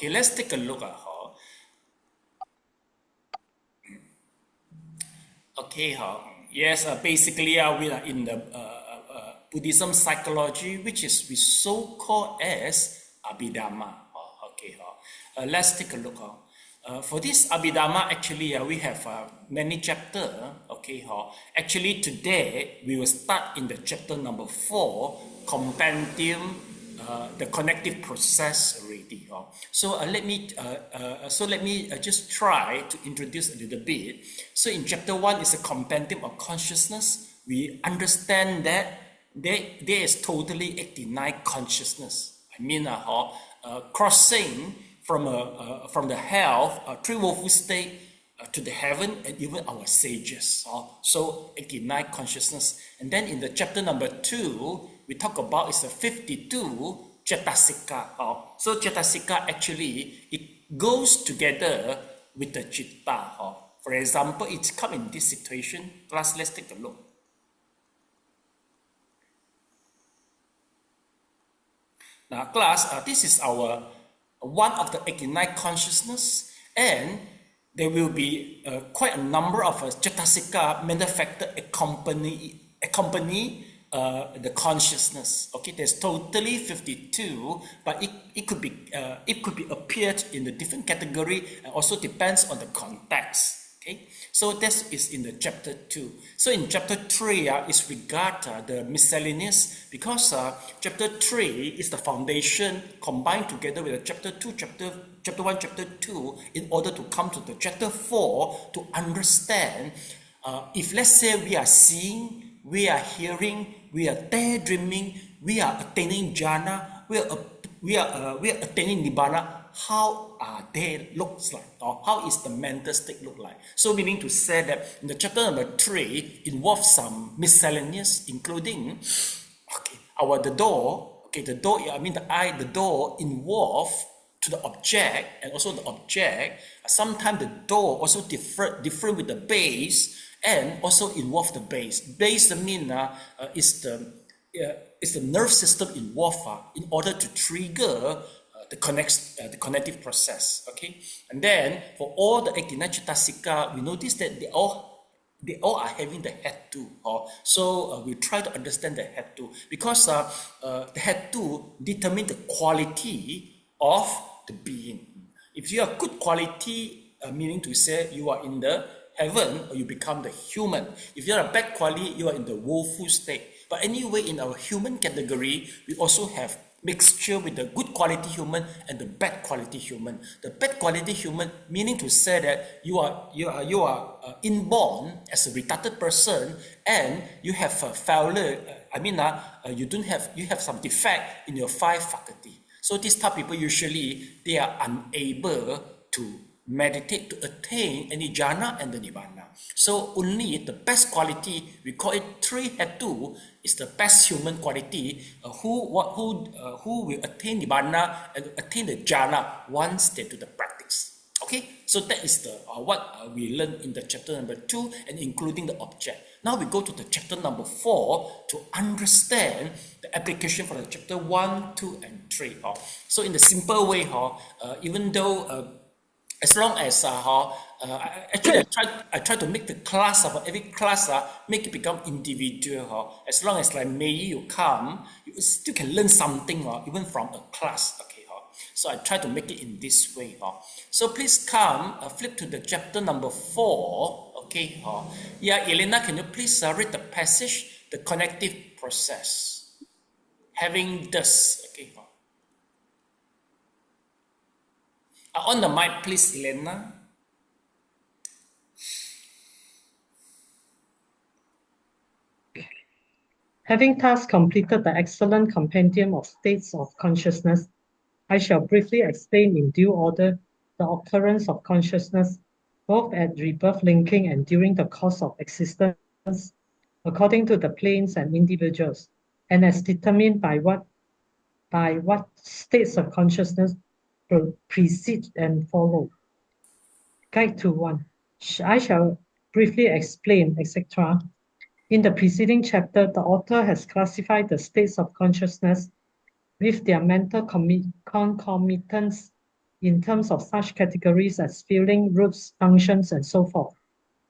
Okay, let's take a look at her. Okay, yes, basically we are in the Buddhism psychology, which is we so-called as abhidhamma. Okay, let's take a look. For this abhidhamma, actually, we have many chapters. Okay, actually today we will start in the chapter number 4, compendium, the connective process already. So let me just try to introduce a little bit. So in chapter 1 is a compendium of consciousness. We understand that there is totally 89 consciousness. I mean, crossing from the health, three-woeful state to the heaven, and even our sages. So 89 consciousness. And then in the chapter number 2, we talk about is a 52 cetasika. So cetasika actually, it goes together with the citta. For example, it's come in this situation. Class, let's take a look. Now class, this is our one of the 89 consciousness, and there will be quite a number of cetasika mental factor accompany the consciousness. Okay, there's totally 52, but it could be appeared in the different category, and also depends on the context. Okay, so this is in the chapter 2. So in chapter 3 is regard the miscellaneous, because chapter 3 is the foundation combined together with the chapter 2, chapter 1, chapter 2, in order to come to the chapter 4 to understand if, let's say, we are seeing, we are hearing, we are daydreaming, we are attaining jhana, we are attaining nibbana. How are they looks like, or how is the mental state look like? So meaning to say that in the chapter number 3 involves some miscellaneous, including the door. Okay, the door, I mean the door involved to the object, and also the object. Sometimes the door also different with the base, and also involve the base. Base mean is the nerve system involved in order to trigger the connective process. Okay, and then for all the 89 cetasika, we notice that they all are having the head too. So we try to understand the head too, because the head too determine the quality of the being. If you have good quality, meaning to say you are in the heaven, or you become the human. If you are a bad quality, you are in the woeful state. But anyway, in our human category, we also have mixture with the good quality human and the bad quality human. The bad quality human, meaning to say that you are inborn as a retarded person, and you have a failure. You have some defect in your 5 faculty. So these type of people usually they are unable to meditate to attain any jhana and the nibbana. So only the best quality, we call it 3 hetu, is the best human quality who will attain nibbana and attain the jhana once they do the practice. Okay, so that is the what we learned in the chapter number 2, and including the object. Now we go to the chapter number 4 to understand the application for the chapter 1, 2, and 3. So in the simple way, even though as long as I try to make the class of every class make it become individual. As long as like maybe you come, you still can learn something even from a class. Okay, so I try to make it in this way. So please come, flip to the chapter number 4. Okay, yeah, Elena, can you please read the passage, the connective process, having this. Okay. On the mic, please, Elena. Having thus completed the excellent compendium of states of consciousness, I shall briefly explain in due order the occurrence of consciousness, both at rebirth linking and during the course of existence, according to the planes and individuals, and as determined by what states of consciousness precede and follow. Guide to 1. I shall briefly explain, etc. In the preceding chapter, the author has classified the states of consciousness with their mental concomitants in terms of such categories as feeling, roots, functions, and so forth.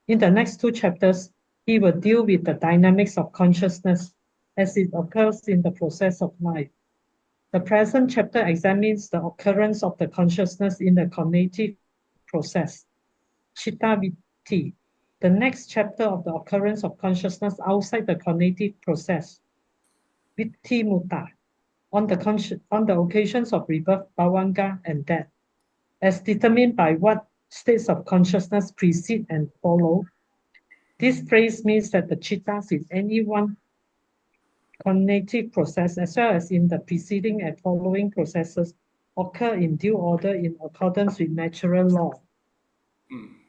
In the next two chapters, he will deal with the dynamics of consciousness as it occurs in the process of life. The present chapter examines the occurrence of the consciousness in the cognitive process, chitta vritti. The next chapter of the occurrence of consciousness outside the cognitive process, vritti mutta, on the occasions of rebirth, bhavanga, and death, as determined by what states of consciousness precede and follow. This phrase means that the chittas in any one cognitive process, as well as in the preceding and following processes, occur in due order in accordance with natural law.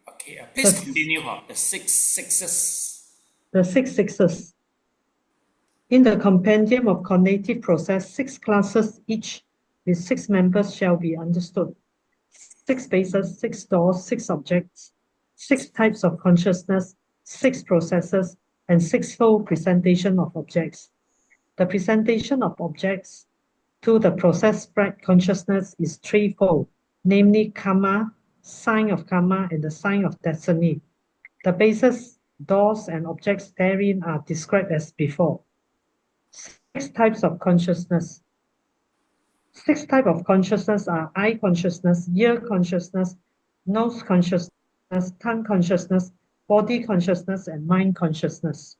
Okay, please continue. The six sixes. The six sixes. In the compendium of cognitive process, 6 classes each with 6 members shall be understood. 6 bases, 6 doors, 6 objects, 6 types of consciousness, 6 processes, and 6-fold presentation of objects. The presentation of objects to the process spread consciousness is threefold, namely karma, sign of karma, and the sign of destiny. The bases, doors, and objects therein are described as before. 6 types of consciousness. 6 types of consciousness are eye consciousness, ear consciousness, nose consciousness, tongue consciousness, body consciousness, and mind consciousness.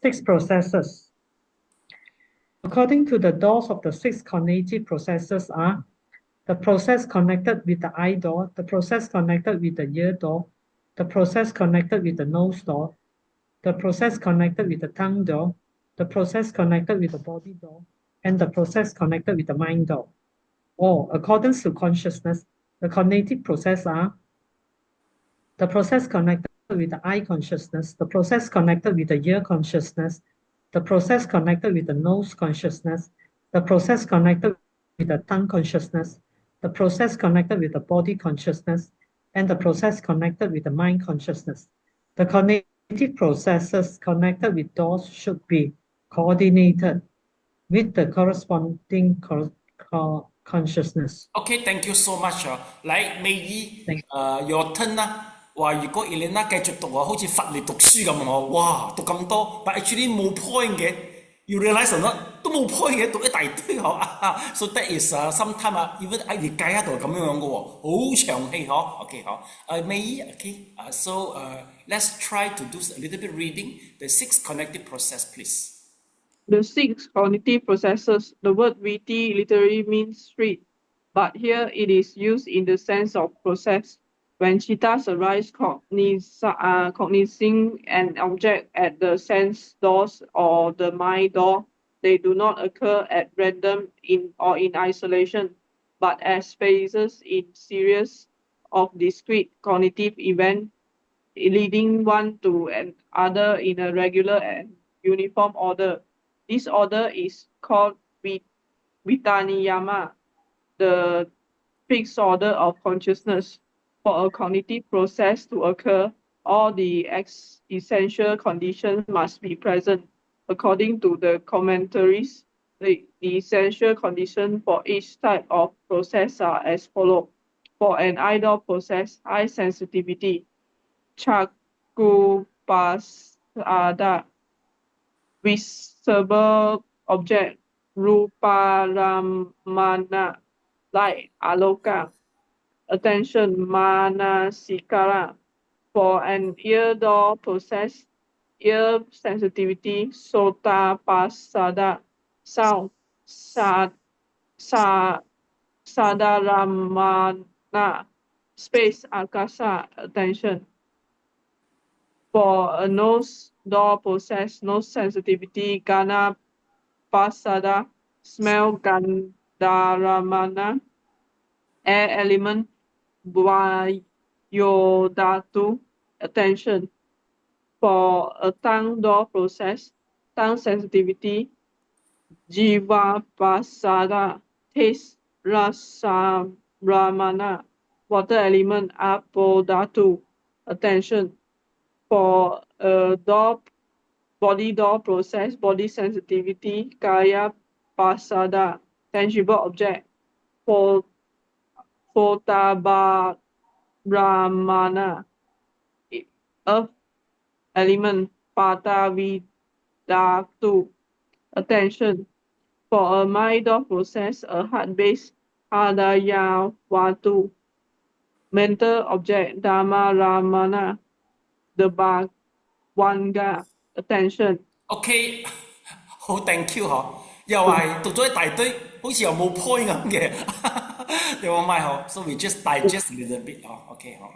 6 processes. According to the doors of the 6 cognitive processes are the process connected with the eye door, the process connected with the ear door, the process connected with the nose door, the process connected with the tongue door, the process connected with the body door, and the process connected with the mind door. Or, according to consciousness, the cognitive process are the process connected with the eye consciousness, the process connected with the ear consciousness, the process connected with the nose consciousness, the process connected with the tongue consciousness, the process connected with the body consciousness, and the process connected with the mind consciousness. The cognitive processes connected with doors should be coordinated with the corresponding consciousness. Okay, thank you so much. Like maybe your turn 啦。話如果 Elena 繼續讀好似罰你讀書咁哇，讀咁多，but actually 冇 point 嘅。You realize or not 都冇 point 嘅，讀一大堆So that is sometimes even 喺業界喺度咁樣嘅喎，好長氣OK May OK so let's try to do a little bit reading the 6 cognitive process, please. The 6 cognitive processes. The word vritti literally means street, but here it is used in the sense of process. When chittas arise cognizing an object at the sense doors or the mind door, they do not occur at random in isolation, but as phases in series of discrete cognitive events, leading one to another in a regular and uniform order. This order is called vitaniyama, the fixed order of consciousness. For a cognitive process to occur, all the essential conditions must be present. According to the commentaries, the essential conditions for each type of process are as follows. For an eye door process, eye sensitivity, chakupasada, visible object, ruparamana, light, aloka. Attention, manasikara. For an ear door process, ear sensitivity, sotapasada, sound, sadaramana, space, akasa, attention. For a nose door process, nose sensitivity, gana pasada, smell, gandharamana, air element, Vayodhatu, attention. For a tongue door process, tongue sensitivity, Jiva Pasada, taste, Rasa Ramana, water element, Apodhatu, attention. For a body door process, body sensitivity, Kaya Pasada, tangible object. For Brahmana, earth element, Patavidhatu, attention. For a mind of process, a heart-based Hadayavatu, mental object, Dhamma Ramana, the Bhagwanga, attention. OK，好，thank you 嗬，又係讀咗一大堆，好似又冇 point 咁嘅。Never mind 嗬，so we just digest a little bit 嗬，OK 嗬。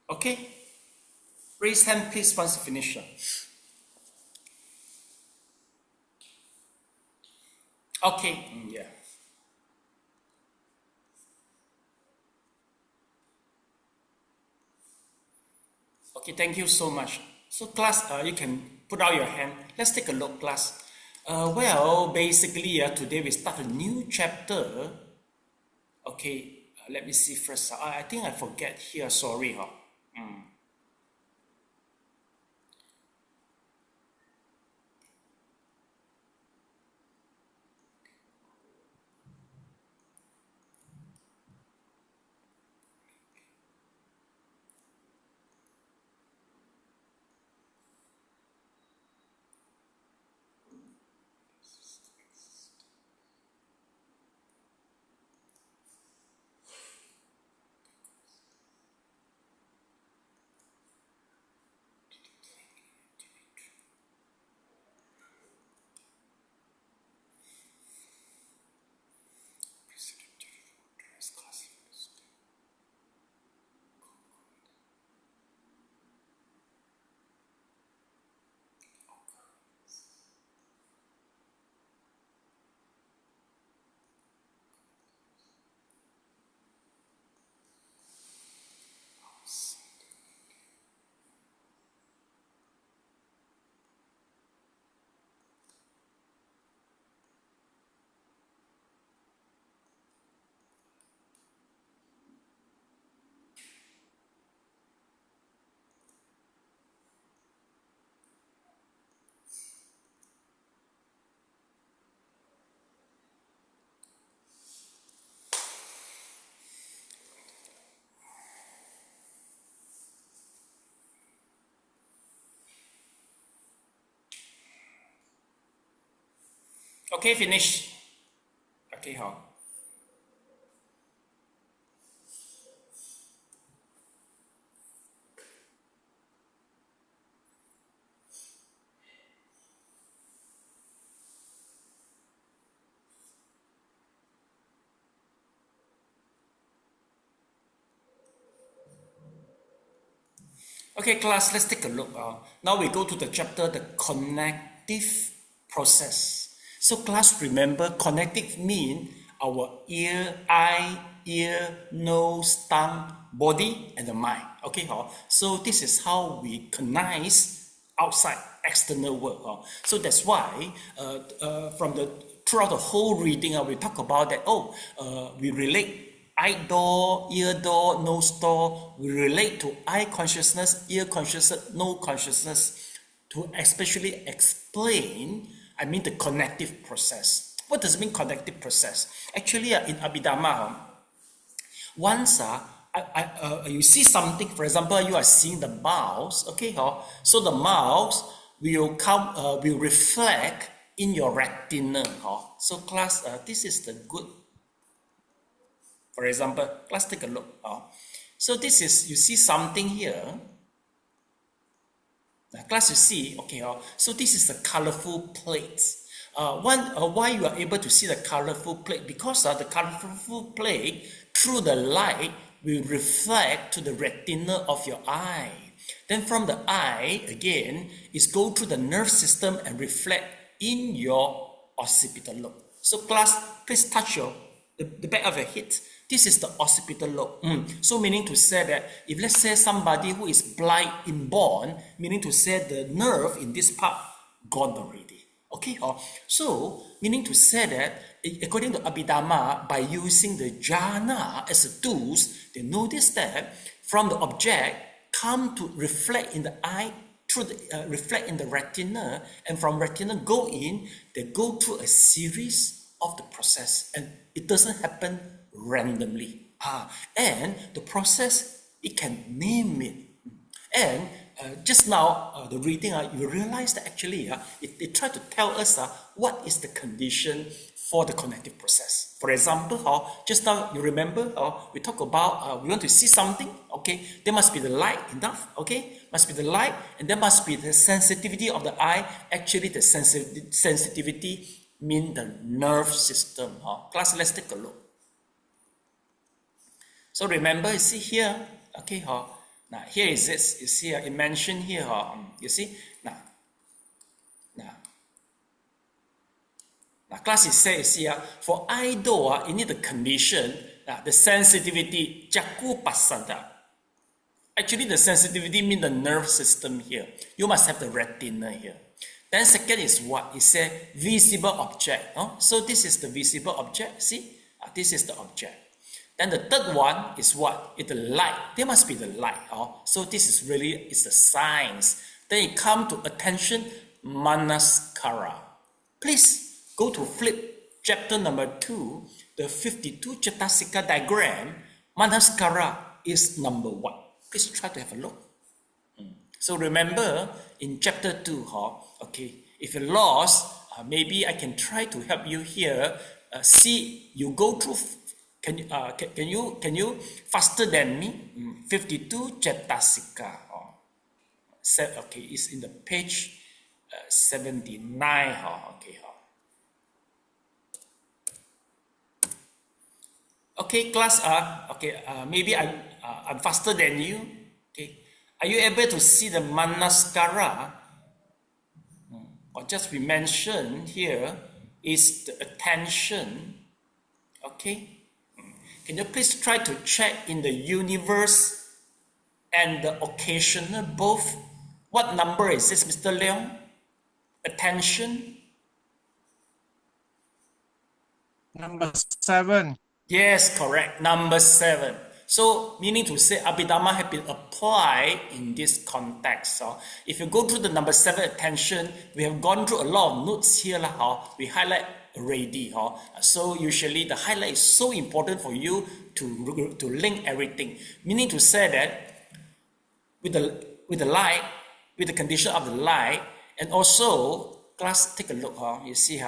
OK， raise hand please once you finish. OK， yeah. OK， thank you so much. So class, you can put out your hand. Let's take a look, class. Well, basically, today we start a new chapter. Okay, let me see first. I think I forget here, sorry. Okay, finish. Okay, hảo. Okay, class, let's take a look. Now we go to the chapter, the connective process. So class, remember, connective mean our eye, ear, nose, tongue, body, and the mind. Okay, so this is how we cognize outside, external world. So that's why throughout the whole reading, we talk about that, we relate eye door, ear door, nose door. We relate to eye consciousness, ear consciousness, nose consciousness to especially explain, the connective process. What does it mean, connective process? Actually, in Abhidhamma, once you see something, for example, you are seeing the mouse, okay? So the mouse will reflect in your retina. So class, this is the good. For example, let's take a look. So this is, you see something here. Class, you see, okay. So this is the colorful plates. Why you are able to see the colorful plate? Because the colorful plate, through the light, will reflect to the retina of your eye. Then from the eye, again, is go through the nerve system and reflect in your occipital lobe. So class, please touch the back of your head. This is the occipital lobe. So meaning to say that if let's say somebody who is blind inborn, meaning to say the nerve in this part gone already. Okay, so meaning to say that according to Abhidhamma, by using the jhana as a tools, they notice that from the object come to reflect in the eye, through the, reflect in the retina, and from retina go in, they go through a series of the process, and it doesn't happen randomly. And the process, it can name it. And just now, the reading, you realize that actually it tried to tell us what is the condition for the connective process. For example, just now you remember, we talk about we want to see something, okay? There must be the light enough, okay? Must be the light, and there must be the sensitivity of the eye. Actually, the sensitivity mean the nerve system. Class, let's take a look. So remember, you see here, okay, now here is this, you see, it mentioned here, you see, now class is say, you see, for eye door, you need the condition, the sensitivity, jaku pasada. Actually, the sensitivity means the nerve system here. You must have the retina here. Then second is what? It's a visible object. No? So this is the visible object. See? This is the object. Then the third one is what? It's the light. There must be the light. So this is really, it's the science. Then it comes to attention, manaskara. Please go to flip chapter number 2, the 52 Chatasika diagram. Manaskara is number 1. Please try to have a look. So remember in chapter 2, okay, if you're lost, maybe I can try to help you here. See, you go through, can you faster than me? 52 Chatasika. Okay, it's in the page 79. Okay. Okay, class. Maybe I'm faster than you. Okay, are you able to see the manaskara? Or just we mentioned here is the attention. Okay, can you please try to check in the universe and the occasional both? What number is this, Mr. Leong? Attention. Number 7. Yes, correct. Number 7. So, meaning to say, abhidhamma has been applied in this context. So, if you go through the number 7 attention, we have gone through a lot of notes here. We highlight already. So, usually the highlight is so important for you to link everything. Meaning to say that with the light, with the condition of the light, and also, class, take a look. You see,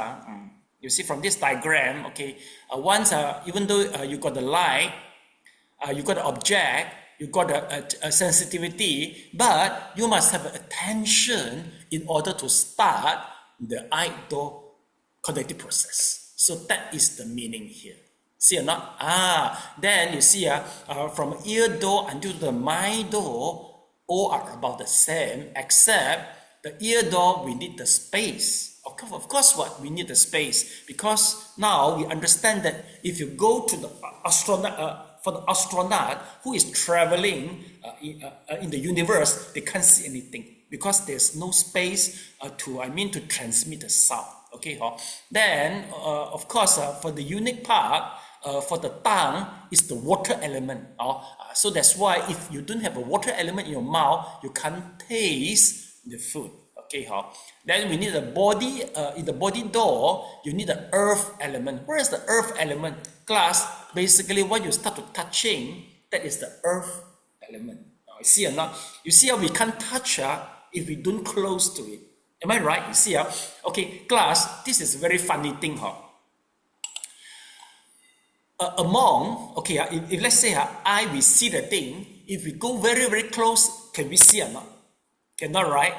you see from this diagram, okay, once, even though you got the light, you got the object, you got a sensitivity, but you must have attention in order to start the eye-door cognitive process. So that is the meaning here. See or not? Then you see, from ear door until the mind door, all are about the same, except the ear door, we need the space. Of course, what? We need the space, because now we understand that if you go to the astronaut, for the astronaut who is traveling in the universe, they can't see anything because there's no space to transmit the sound. Okay, then of course for the unique part, for the tongue is the water element. So that's why if you don't have a water element in your mouth, you can't taste the food. Okay, then we need the body, in the body door, you need the earth element. Where is the earth element? Class, basically when you start to touching, that is the earth element. Now, you see or not? You see how we can't touch if we don't close to it. Am I right? You see, okay, class, this is a very funny thing. Among, okay, if let's say we see the thing, if we go very, very close, can we see or not? Cannot, right?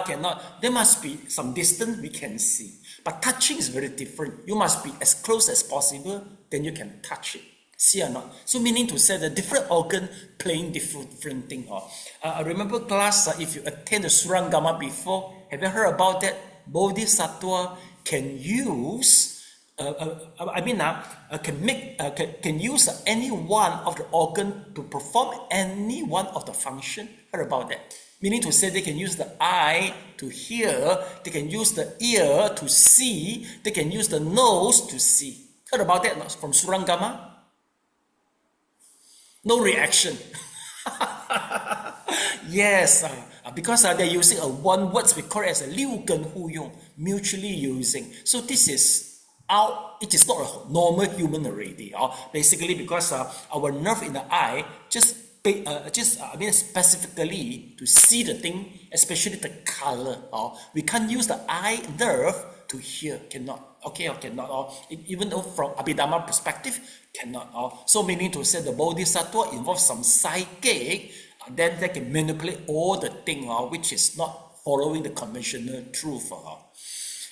Cannot. There must be some distance we can see. But touching is very different. You must be as close as possible, then you can touch it. See or not? So meaning to say the different organ playing different thing. I remember class, if you attend the Surangama before, have you heard about that? Bodhisattva can use, can use any one of the organ to perform any one of the function. Heard about that? Meaning to say they can use the eye to hear, they can use the ear to see, they can use the nose to see. Heard about that from Surangama? No reaction. Yes, because they're using a one word, we call it as a liu gen hu yong, mutually using. So this is it is not a normal human already. Basically because our nerve in the eye just specifically to see the thing, especially the color. We can't use the eye nerve to hear, cannot. Okay, or cannot. Even though from Abhidhamma perspective, cannot. So meaning to say the Bodhisattva involves some psychic, then they can manipulate all the thing which is not following the conventional truth.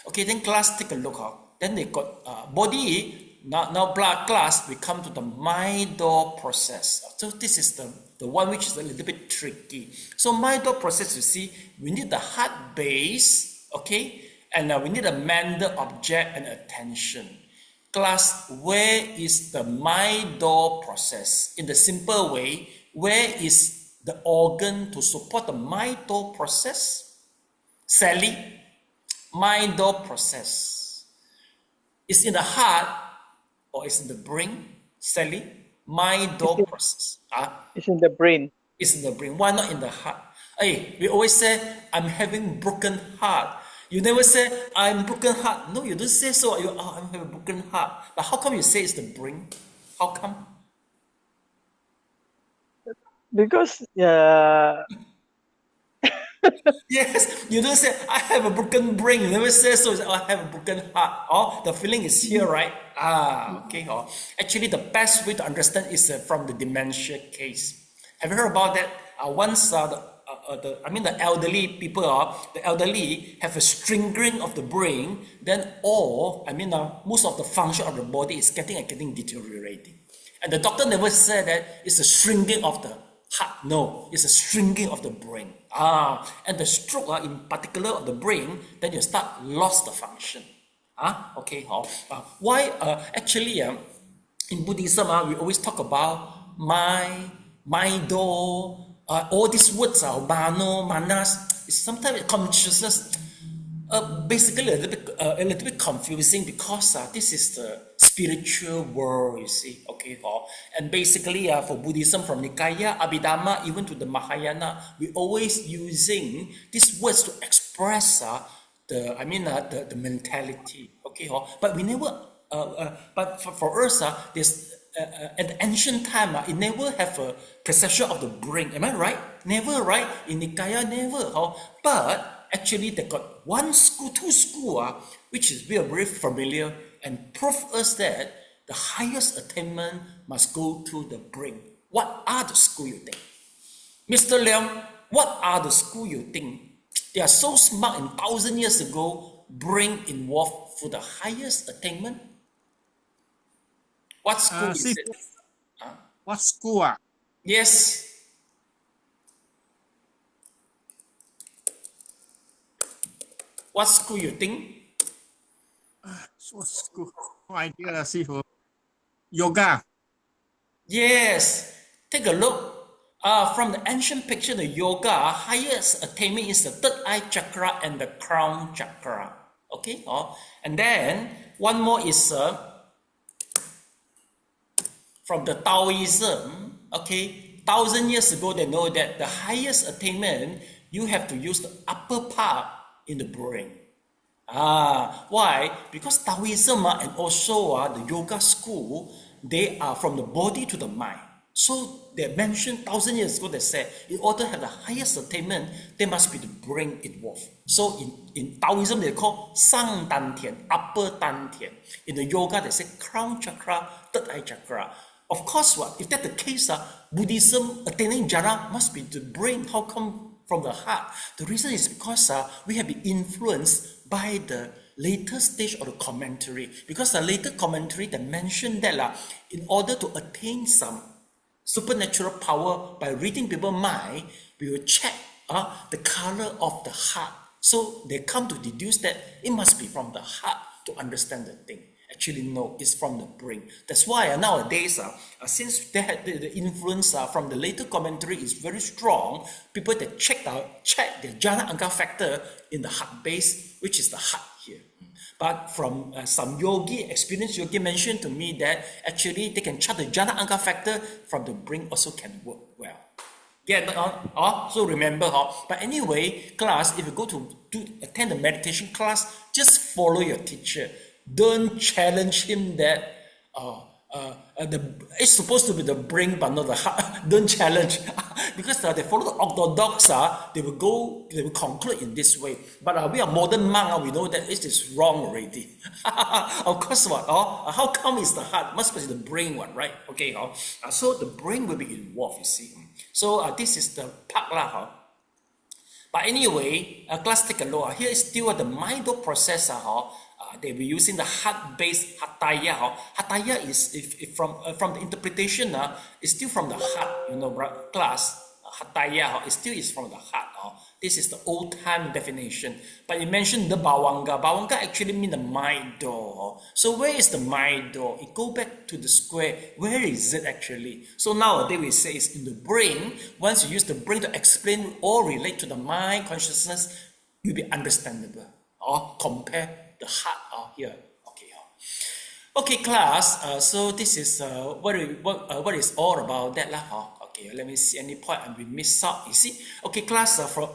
Okay, then class, take a look. Then they got body. Now blood class, we come to the mind door process. So this is the one which is a little bit tricky. So mind door process, you see, we need the heart base, okay, and we need a mental object and attention. Class, where is the mind door process? In the simple way, where is the organ to support the mind door process? Sally, mind door process is in the heart or is in the brain? Sally, mind door process. It's in the brain. It's in the brain. Why not in the heart? Hey, we always say, I'm having broken heart. You never say, I'm broken heart. No, you don't say so. I'm having a broken heart. But how come you say it's the brain? How come? Because Yes, you don't say, I have a broken brain. You never say so. You say, I have a broken heart. Oh, the feeling is here, right? Okay. Oh. Actually, the best way to understand is from the dementia case. Have you heard about that? Once the elderly people, the elderly have a shrinking of the brain, then most of the function of the body is getting deteriorating. And the doctor never said that it's a shrinking of the heart. No, it's a shrinking of the brain. And the stroke, in particular of the brain, then you start lost the function. Okay. Why? Actually, in Buddhism, we always talk about mind-do. All these words are mano, manas. Sometimes consciousness. Basically a little bit confusing because this is the spiritual world, you see. Okay. And basically for Buddhism, from Nikaya, Abhidhamma, even to the Mahayana, we always using these words to express the mentality. Okay. But we never. But for us, this. At the ancient time, it never have a perception of the brain. Am I right? Never, right? In Nikaya, never. But actually, they got one school, two school, which is we are very familiar and prove us that the highest attainment must go to the brain. What are the school you think? Mr. Leong, what are the school you think? They are so smart in 1,000 years ago, brain involved for the highest attainment. What school is it? What school? Yes. What school you think? What school? No idea, Sifu. Yoga. Yes. Take a look. From the ancient picture, the yoga, highest attainment is the third eye chakra and the crown chakra. Okay. And then one more is from the Taoism. Okay. 1,000 years ago, they know that the highest attainment, you have to use the upper part in the brain. Why? Because Taoism and also the yoga school, they are from the body to the mind. So they mentioned 1,000 years ago, they said, in order to have the highest attainment, there must be the brain involved. So in Taoism, they call Sang Dan Tian, upper Dan Tian. In the yoga, they say crown chakra, third eye chakra. Of course, if that's the case, Buddhism attaining jhana must be the brain. How come from the heart? The reason is because we have been influenced by the later stage of the commentary. Because the later commentary, they mentioned that in order to attain some supernatural power by reading people's mind, we will check the color of the heart. So they come to deduce that it must be from the heart to understand the thing. Actually, no, it's from the brain. That's why nowadays, since they had the influence from the later commentary is very strong, people that check the jhana angka factor in the heart base, which is the heart here. But from some experienced yogi mentioned to me that actually they can chart the jhana angka factor from the brain also can work well. Get on? So remember, but anyway, class, if you go to attend the meditation class, just follow your teacher. Don't challenge him that it's supposed to be the brain but not the heart. Don't challenge because they follow the orthodox. They will conclude in this way. But we are modern monk. We know that it is wrong already. Of course, what? How come it's the heart? Must be the brain one, right? Okay. So the brain will be involved. You see. So this is the part lah. But anyway, class take a look. Here is still the mind process. They will using the heart-based hataya. Hataya is if from the interpretation is still from the heart. Class hataya is still is from the heart. This is the old time definition. But you mentioned the bawanga. Bawanga actually means the mind door. So where is the mind door? It go back to the square. Where is it actually? So nowadays we say it's in the brain. Once you use the brain to explain or relate to the mind consciousness, you'll be understandable. Or compare the heart here. Okay, class. So this is what is all about that lah. Okay, let me see any point we miss out. You see, okay, class. From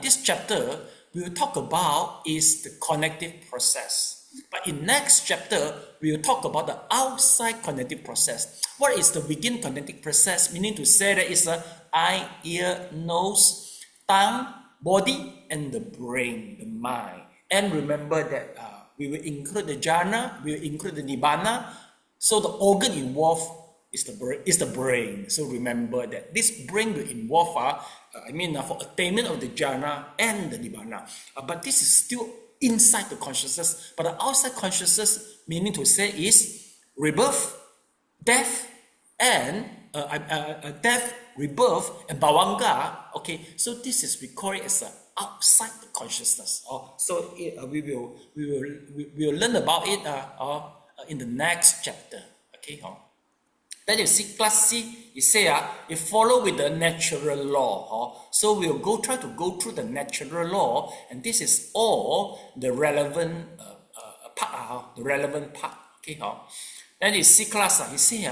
this chapter, we will talk about is the connective process. But in next chapter, we will talk about the outside connective process. What is the within connective process? Meaning to say that it's eye, ear, nose, tongue, body, and the brain, the mind. And remember that we will include the jhana, we will include the nibbana. So the organ involved is the brain. So remember that this brain will involve for attainment of the jhana and the nibbana. But this is still inside the consciousness. But the outside consciousness, meaning to say, is rebirth, death, and rebirth, and bhavanga. Okay, so this is, we call it as outside the consciousness. So we will learn about it in the next chapter. Okay. Then you see, class C, you say you follow with the natural law. So we'll try to go through the natural law, and this is all the relevant part. Okay. Then you see, class, you see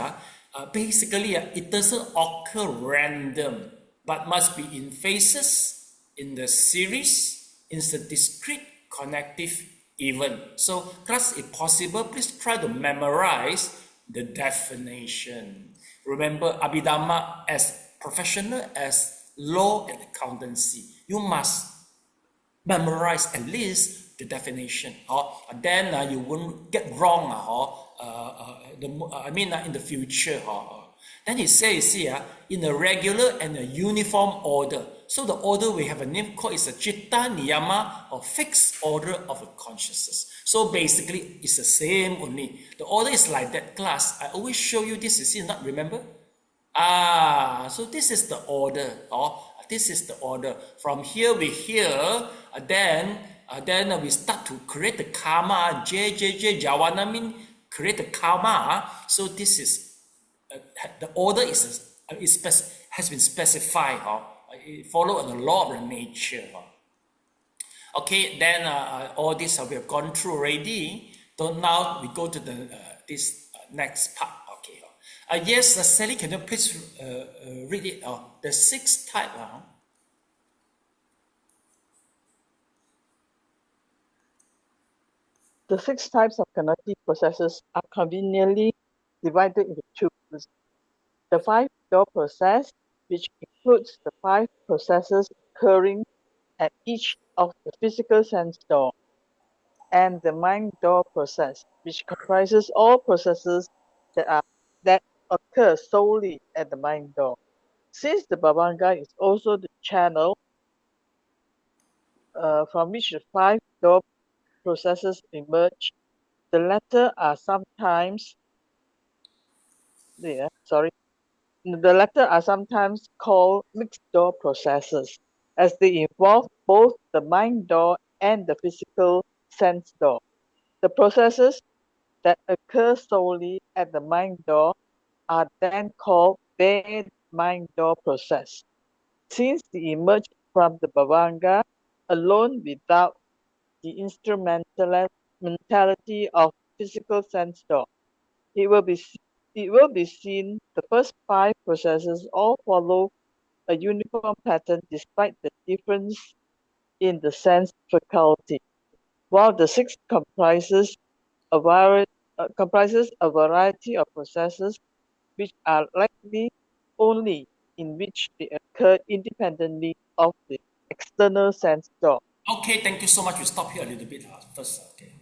basically it doesn't occur random, but must be in phases, in the series, in the discrete connective event. So class, if possible, please try to memorize the definition. Remember, abhidhamma as professional, as law and accountancy. You must memorize at least the definition. Then you won't get wrong in the future. Then he says here, in a regular and a uniform order. So the order we have a name called is a chitta niyama, or fixed order of a consciousness. So basically, it's the same only. The order is like that, class. I always show you this. You see, not remember? So this is the order. This is the order. From here we hear, then we start to create the karma. Javana mean create the karma. So this is the order has been specified. It follows the law of the nature. Okay, then all this we have gone through already. So now we go to the this next part. Okay. Yes, Sally, can you please read it? The sixth type. The 6 types of cognitive processes are conveniently divided into 2 groups. The 5-door process, which includes the 5 processes occurring at each of the physical sense door, and the mind door process, which comprises all processes that occur solely at the mind door. Since the bhavanga is also the channel from which the 5-door processes emerge, the latter are sometimes called mixed door processes, as they involve both the mind door and the physical sense door. The processes that occur solely at the mind door are then called bare mind door process. Since they emerge from the bhavanga alone without the instrumentality of physical sense door, it will be seen the first 5 processes all follow a uniform pattern despite the difference in the sense faculty, while the 6th comprises a variety of processes which are likely only in which they occur independently of the external sense door. Okay, thank you so much. We stop here a little bit first. Okay.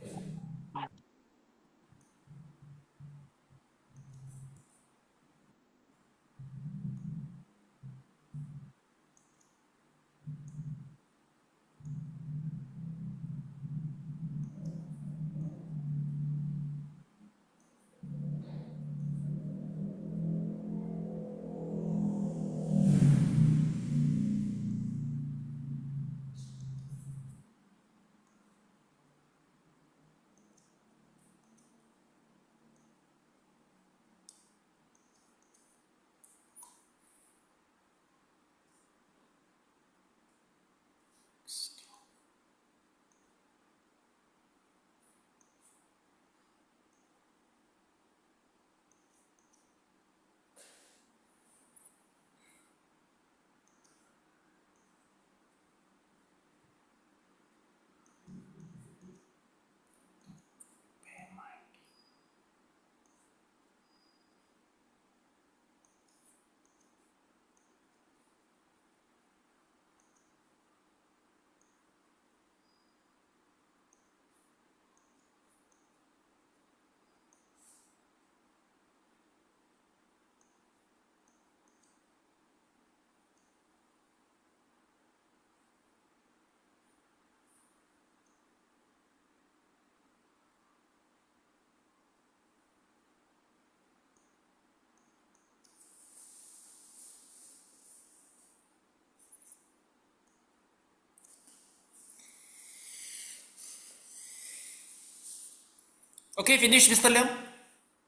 Okay, finish, Mr. Leong.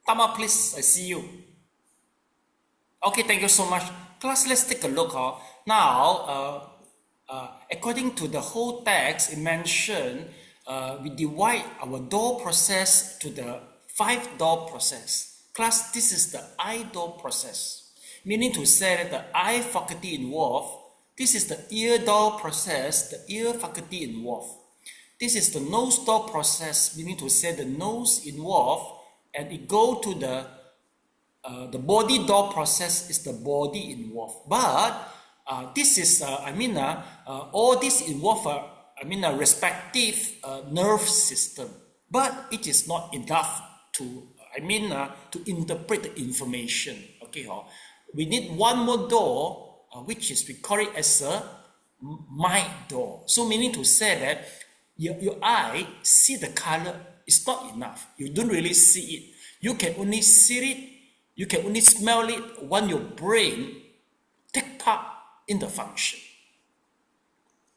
Come up, please. I see you. Okay, thank you so much. Class, let's take a look. Now, according to the whole text, it mentioned we divide our door process to the 5 door process. Class, this is the eye door process, meaning to say that the eye faculty involved. This is the ear door process, the ear faculty involved. This is the nose door process, meaning to say the nose involved, and it go to the body door process is the body involved. But this is, all this involve, a respective nerve system. But it is not enough to, to interpret the information. Okay, we need one more door, which is, we call it as a mind door. So meaning to say that your eye see the color is not enough. You don't really see it. You can only see it, you can only smell it when your brain take part in the function.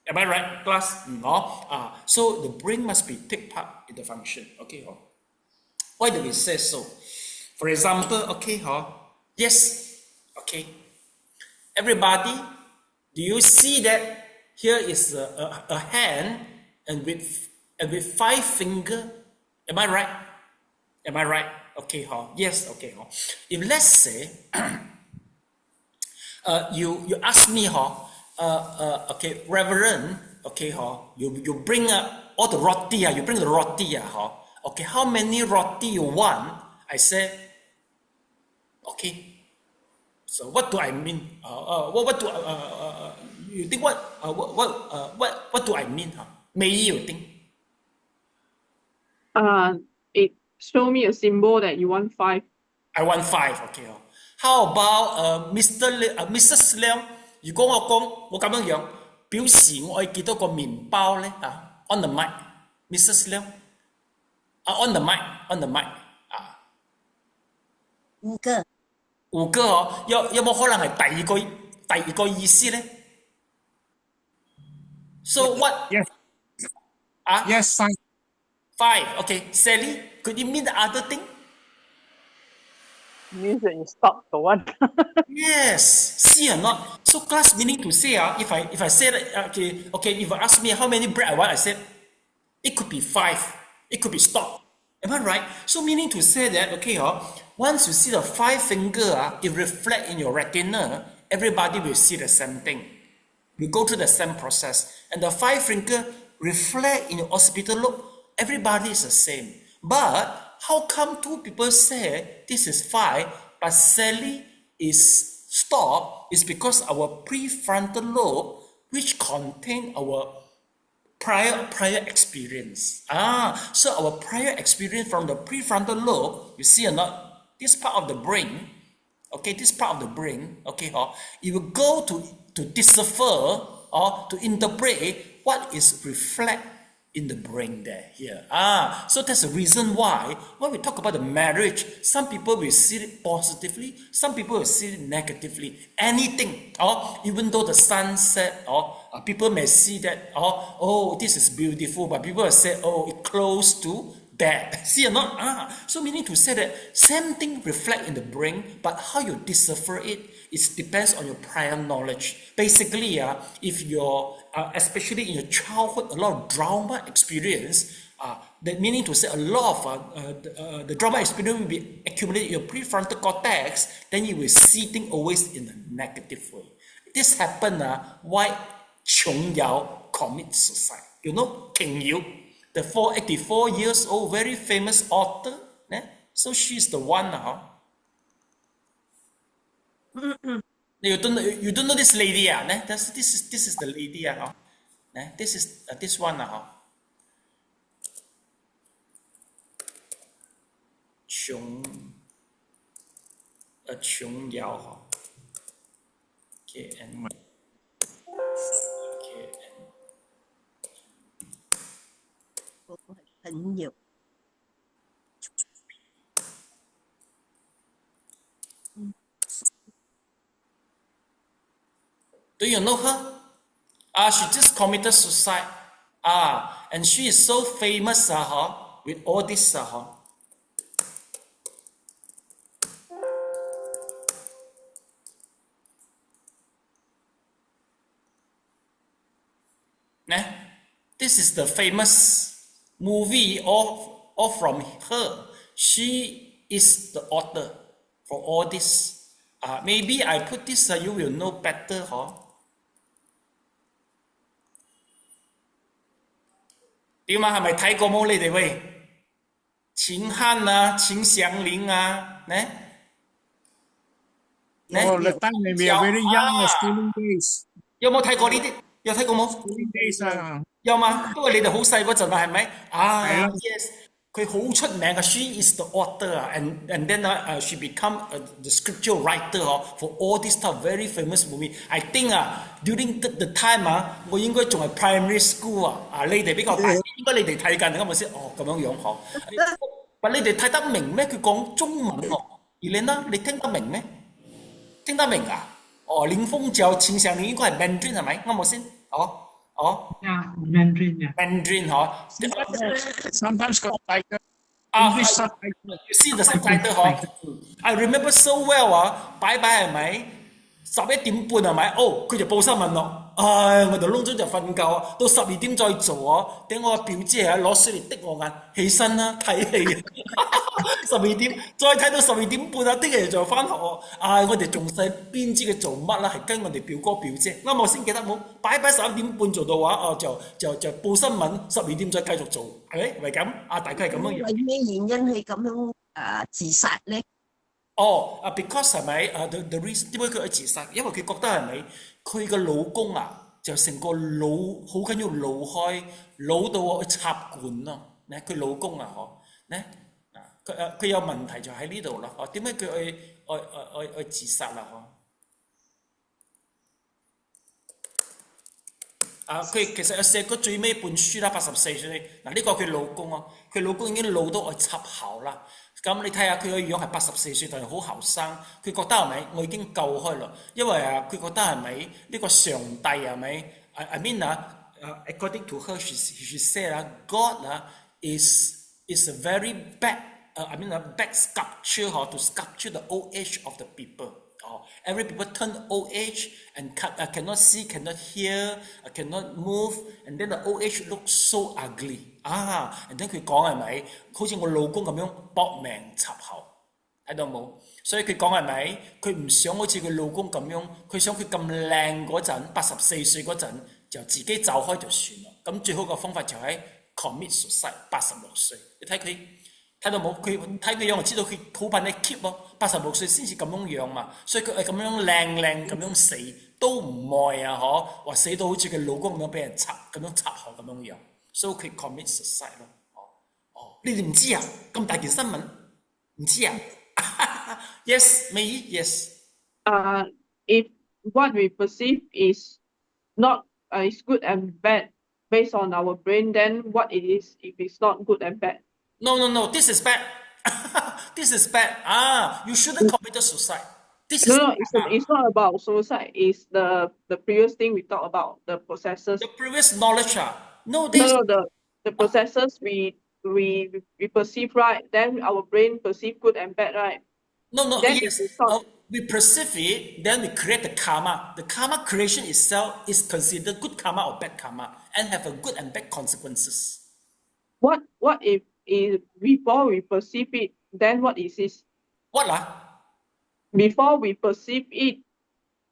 Am I right, class? No. So the brain must be take part in the function. Okay. Why do we say so? For example, okay, yes, okay. Everybody, do you see that here is a hand and with 5 fingers? Am I right? Am I right? Okay, yes, okay. If let's say you ask me, okay, Reverend, okay, you bring all the roti, you bring the roti, okay, how many roti you want? I say, okay. So what do I mean? What do you think? What do I mean? Maybe you think? It show me a symbol that you want 5. I want 5. Okay. How about Mrs. Leong？ 如果我咁樣表示我要幾多個麵包咧？On the mic, Mrs. Leong。On the mic。5個。5個有冇可能係第二個意思咧？So what? Yes. Yes, 5. 5. Okay, Sally, could you mean the other thing? Means that you stop the one. Yes, see or not? So class meaning to say, if I say that, okay, if you ask me how many bread I want, I said it could be 5. It could be stop. Am I right? So meaning to say that, okay, once you see the 5 finger, it reflect in your retina, everybody will see the same thing. We go through the same process. And the 5 finger reflect in your occipital lobe, everybody is the same. But how come 2 people say this is 5, but Sally is stop? Is because our prefrontal lobe, which contain our prior experience. So our prior experience from the prefrontal lobe, you see or not? This part of the brain, okay, it will go to decipher or to interpret what is reflect in the brain there here. So that's the reason why when we talk about the marriage, some people will see it positively, some people will see it negatively. Anything, or even though the sunset, or people may see that, oh, this is beautiful, but people will say, oh, it close to that. See or not? So meaning to say that same thing reflect in the brain, but how you decipher it, it depends on your prior knowledge. Basically, if you're, especially in your childhood, a lot of drama experience, that meaning to say a lot of the drama experience will be accumulated in your prefrontal cortex, then you will see things always in a negative way. This happened why Chong Yao commits suicide. You know, King Yu, the 84 years old, very famous author. So she's the one. You don't know this lady. This is the lady. This is this one. Chong Yao. KN. Do you know her? She just committed suicide. And she is so famous with all this. This is the famous movie all from her. She is the author for all this. Maybe I put this, you will know better, huh? 點啊？係咪睇過冇你哋喂？秦漢啊，秦祥林啊，呢？ Oh, the time when we are very young, schooling days. 有冇睇過呢啲？有睇過冇？ Schooling days 啊，有嘛？都係你哋好細嗰陣啊，係咪？啊係啦，yes，佢好出名嘅，she is the author 啊，and then she become the scripture writer for all this type of very famous movie. I think during the time 我應該仲係 primary school 你哋比較大，應該你哋睇緊，啱唔啱先？哦，咁樣樣嗬。但你哋睇得明咩？佢講中文喎，而你呢？你聽得明咩？聽得明啊？哦，林峰教秦祥林應該係 Mandarin 係咪？啱唔啱先？哦。Yeah, Mandarin. Yeah. Mandarin, sometimes got like English subtitle. You see the subtitle, I remember so well 拜拜係咪？11點半係咪？哦，佢就報新聞咯。唉，我就窿咗就瞓覺到12點再做等我表姐攞水嚟滴我眼，起身啦睇戲12點再睇到12點半啲人就翻學唉，我哋仲細邊知佢做乜啦？係跟我哋表哥表姐啱我先記得冇？拜拜11點半做到話就報新聞，12點再繼續做，係咪咁？大概係咁樣樣。為咩原因係咁樣自殺咧？because 係咪the reason 點解佢去自殺？因為佢覺得係咪佢個老公就成個腦好緊要腦開，腦到去插管咯。咧佢老公咧佢有問題就喺呢度咯。點解佢去自殺啦？佢其實有寫過最尾本書啦，84歲嗱呢個佢老公佢老公已經老到去插喉啦。咁你睇下佢個樣係84歲，但係好後生。佢覺得係咪我已經救開啦？因為佢覺得係咪呢個上帝係咪？I mean according to her, she said God is a very bad I mean a bad sculpture to sculpture the old age of the people. Every people turn old age and cannot see, cannot hear, cannot move, and then the old age looks so ugly. And then 佢講係咪好似我老公咁樣搏命插喉，睇到冇？所以佢講係咪佢唔想好似佢老公咁樣，佢想佢咁靚嗰陣，84歲嗰陣就自己走開就算啦。咁最好嘅方法就係 commit suicide， 86歲。你睇佢。睇到冇？佢睇佢樣就知道佢好怕你 keep 86歲先至咁樣樣嘛，所以佢係咁樣靚咁樣死都唔愛話死到好似佢老公咁樣俾人咁樣插喉咁樣樣，所以佢 commit suicide 咯。你哋唔知咁大件新聞唔知？Yes, maybe yes. If what we perceive is not is good and bad based on our brain, then what it is if it's not good and bad? No. This is bad. This is bad. You shouldn't commit suicide. This is it's not about suicide. It's the previous thing we talked about, the processes. The previous knowledge. No, the processes we perceive, right? Then our brain perceive good and bad, right? No. Then Yes. it's not. We perceive it, then we create the karma. The karma creation itself is considered good karma or bad karma, and have a good and bad consequences. What if before we perceive it, then what is this? What Before we perceive it,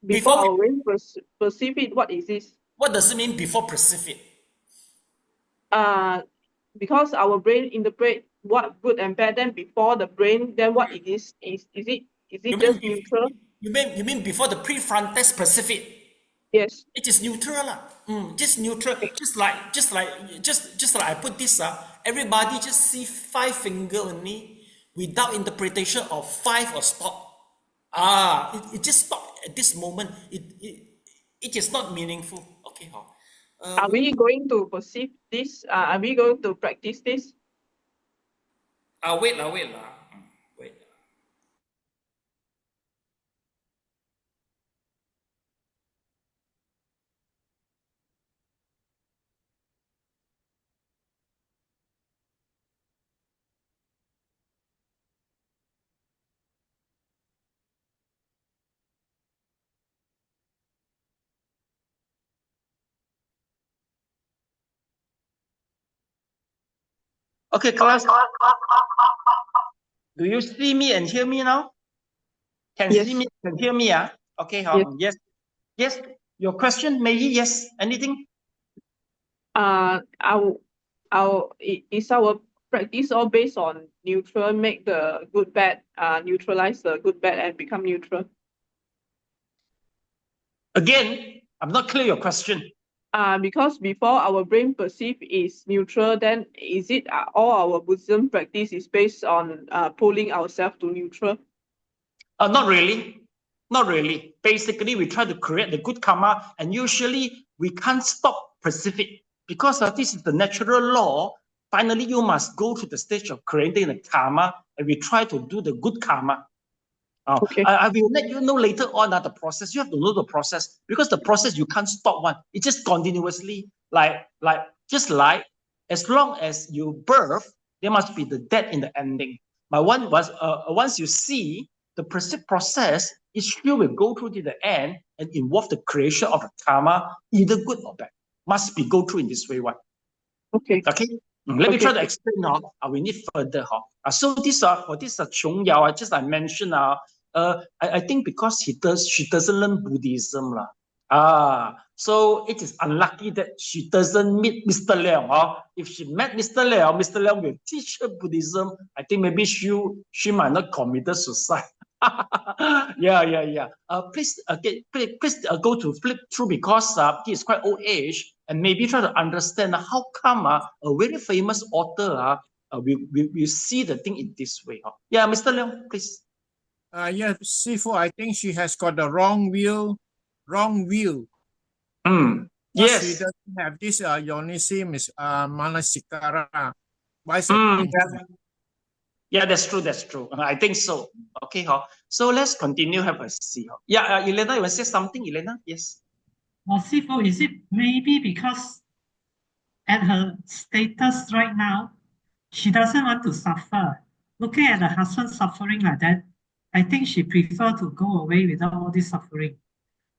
before our brain perceive it, what is this? What does it mean before perceive it? Because our brain interpret what good and bad, then before the brain, then what it is it just neutral? You mean before the prefrontal perceive it? Yes. It is neutral just neutral. Just like I put this everybody just see 5 finger only without interpretation of 5 or stop. It just stop at this moment. It is not meaningful. Okay, are we going to perceive this? Are we going to practice this? Wait. Okay, class. Do you see me and hear me now? Can Yes. see me, can hear me, Okay, Yes. Yes. Your question, maybe, yes. Anything? Is our practice all based on neutral, make the good bad, neutralize the good bad and become neutral? Again, I'm not clear your question. Because before our brain perceive is neutral, then is it all our Buddhism practice is based on pulling ourselves to neutral? Not really. Not really. Basically, we try to create the good karma, and usually we can't stop perceiving because this is the natural law. Finally, you must go to the stage of creating the karma, and we try to do the good karma. Okay. I will let you know later on the process. You have to know the process because the process you can't stop one. It's just continuously just like as long as you birth, there must be the death in the ending. But once you see the process, it still will go through to the end and involve the creation of a karma, either good or bad. Must be go through in this way one. Okay. Okay. Let me Okay. try to explain we need further. So this for this Chung Yao, just I mentioned I think because she doesn't learn Buddhism. So it is unlucky that she doesn't meet Mr. Leong. If she met Mr. Leong will teach her Buddhism. I think maybe she might not commit suicide. Yeah. Please go to flip through because he is quite old age and maybe try to understand how come a very famous author we see the thing in this way. Yeah, Mr. Leong, please. Yeah, Sifu, I think she has got the wrong view. Yes. She doesn't have this Yonism Manasikara. Yeah, that's true. I think so. Okay, so let's continue. Have a see. Yeah, Elena, you want to say something, Elena? Yes. Sifu, is it maybe because at her status right now, she doesn't want to suffer? Looking at her husband suffering like that, I think she prefer to go away without all this suffering.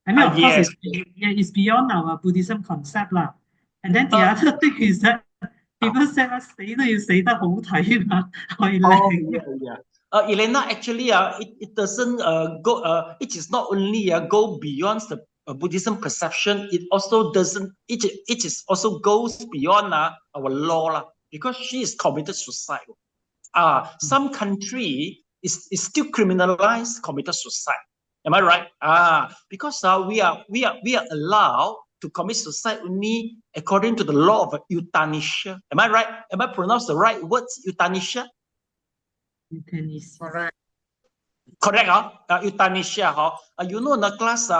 I mean, of course, Yes. it's beyond our Buddhism concept lah. And then the other thing is that people say, Yeah. Elena, actually, it doesn't go. It is not only go beyond the Buddhism perception. It also doesn't. It is also goes beyond our law because she is committed suicide. Some country is still criminalized committed suicide. Am I right? Because we are allowed to commit suicide only according to the law of euthanasia. Am I right? Am I pronounced the right words? Euthanasia. Correct. Euthanasia. You know, in the class,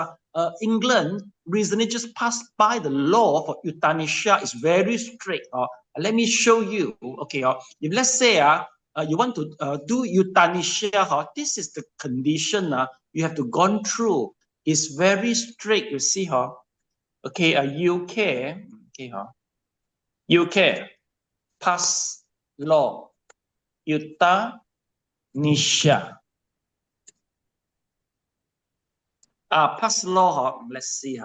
England recently just passed by the law for euthanasia. It's very strict. Let me show you. Okay. If let's say you want to do euthanasia, this is the condition you have to gone through. It's very strict. You see, Okay. UK. Okay. UK pass law euthanasia. Pass law. Let's see.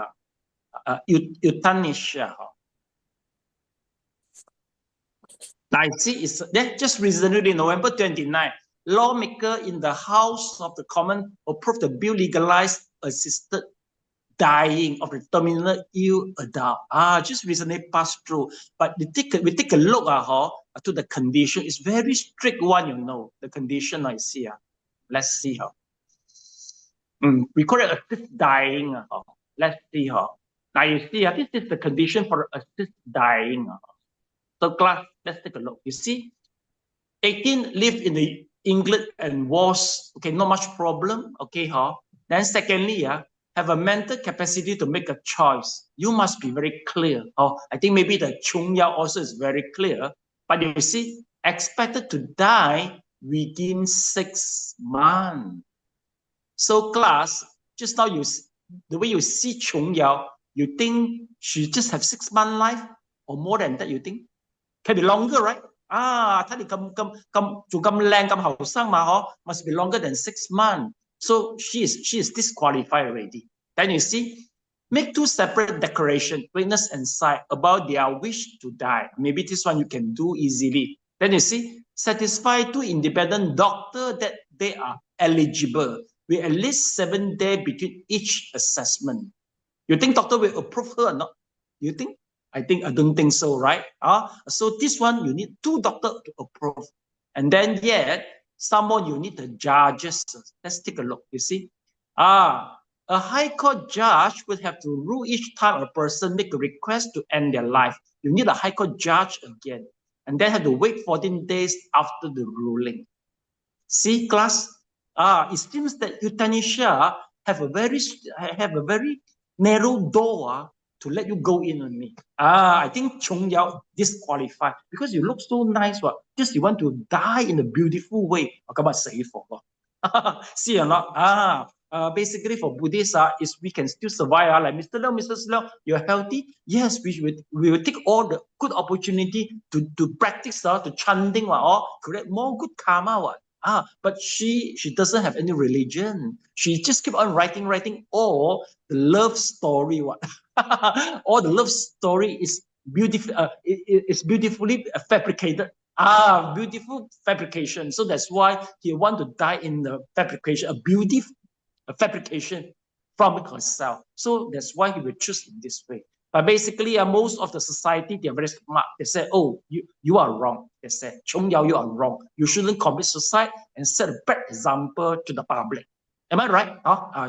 Euthanasia. I see. It's just recently, November 29. Lawmaker in the House of the Commons approved the bill legalized assisted dying of the terminal ill adult. Just recently passed through. But we take a look to the condition. It's very strict one, you know. The condition I see. Let's see. We call it assisted dying. Let's see. Now you see, this is the condition for assisted dying. So class, let's take a look. You see, 18 lived in the England and was not much problem. Okay, Then secondly, have a mental capacity to make a choice. You must be very clear. I think maybe the Chung Yao also is very clear. But you see, expected to die within 6 months. So class, just now the way you see Chung Yao, you think she just have 6 months life or more than that? You think can be longer, right? 睇你咁靚咁後生嘛，must be longer than 6 months. So she is disqualified already. Then you see, make 2 separate declarations, witness and side, about their wish to die. Maybe this one you can do easily. Then you see, satisfy two independent doctor that they are eligible with at least 7 days between each assessment. You think doctor will approve her or not? You think? I don't think so, right? So this one, you need 2 doctors to approve. And then yet, someone you need the judges. Let's take a look, you see. A high court judge would have to rule each time a person make a request to end their life. You need a high court judge again. And then have to wait 14 days after the ruling. See, class? It seems that euthanasia have a very narrow door to let you go in on me. I think Chung Yao disqualified because you look so nice. What? Just you want to die in a beautiful way. Come on, say for see or not? Basically for Buddhists, is we can still survive. Like Mr. Leong, Mrs. Leong, you're healthy. Yes, we will take all the good opportunity to practice to chanting or create more good karma. But she doesn't have any religion. She just keep on writing all the love story. All the love story is beautiful. It's beautifully fabricated. Beautiful fabrication. So that's why he want to die in the fabrication, a beautiful fabrication from herself. So that's why he will choose in this way. But basically, most of the society, they're very smart. They say, oh, you are wrong. They say, Chung Yao, you are wrong. You shouldn't commit suicide and set a bad example to the public. Am I right?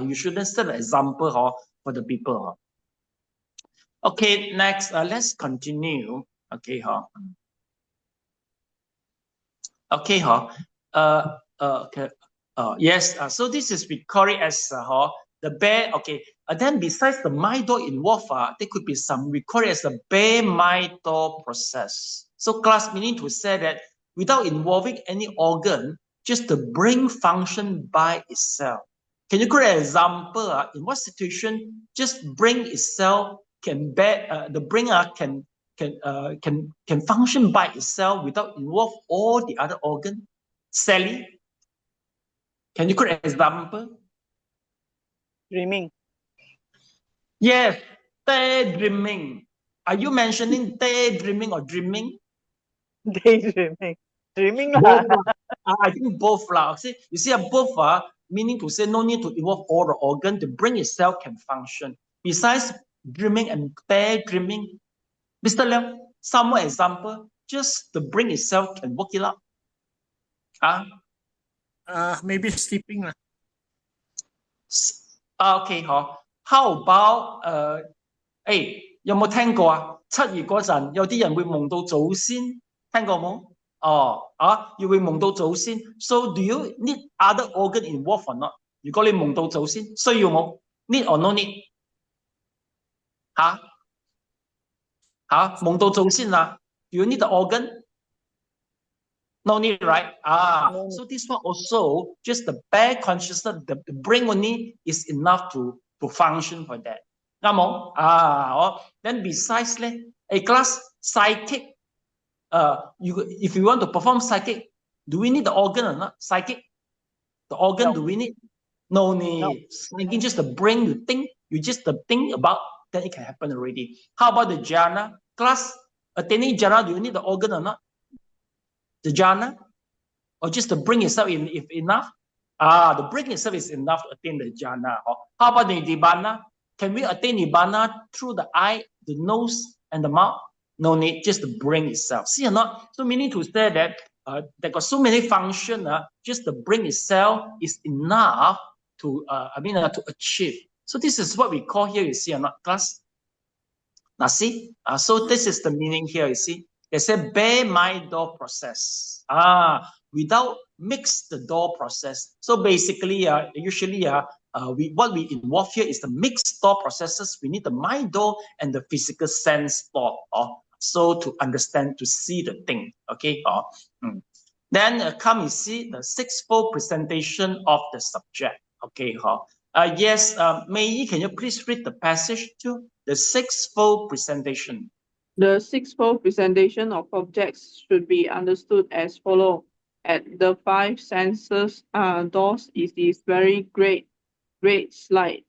You shouldn't set an example for the people. Okay, next, let's continue. Okay, okay, okay. Yes, so this is we call it as the bare. Okay, then besides the mind door involved, there could be some, we call it as the bare mind door process. So class meaning to say that without involving any organ, just the brain function by itself. Can you create an example? In what situation just brain itself can bear the brain can function by itself without involve all the other organs? Sally, can you create an example? Dreaming. Yes, daydreaming. Are you mentioning daydreaming or dreaming? Daydreaming. Dreaming. Both, I think both. See, you see, both meaning to say no need to involve all the organ. The brain itself can function. Besides dreaming and daydreaming, Mr. Leong, some more example, just the brain itself can work it out. Maybe sleeping. Okay, how about 有冇聽過啊？7月嗰陣有啲人會夢到祖先，聽過冇？要會夢到祖先。So do you need other organ involved or not？如果你夢到祖先，需要冇 ？Need or no need？ 夢到祖先啊 ？Do you need the organ？ No need, right? So this one also, just the bare consciousness, the brain only is enough to function for that. Then besides a class psychic, if you want to perform psychic, do we need the organ or not? Psychic, the organ, no. Do we need? No need. No. Thinking just the brain, you just think about, then it can happen already. How about the jhana? Class, attaining jhana, do you need the organ or not? The jhana, or just the brain itself if enough? The brain itself is enough to attain the jhana. How about the nibbana? Can we attain nibbana through the eye, the nose, and the mouth? No need, just the brain itself. See or not? So meaning to say that there got so many functions. Just the brain itself is enough to to achieve. So this is what we call here. You see or not, class? Now see. So this is the meaning here. You see. They say bare mind door process. Without mix the door process. So basically, usually, what we involve here is the mixed door processes. We need the mind door and the physical sense door. So to understand, to see the thing. Okay. Then come you see the sixfold presentation of the subject. Okay. Yes. Mei, can you please read the passage to the sixfold presentation? The sixfold presentation of objects should be understood as follows. At the 5 senses doors, it is very slight.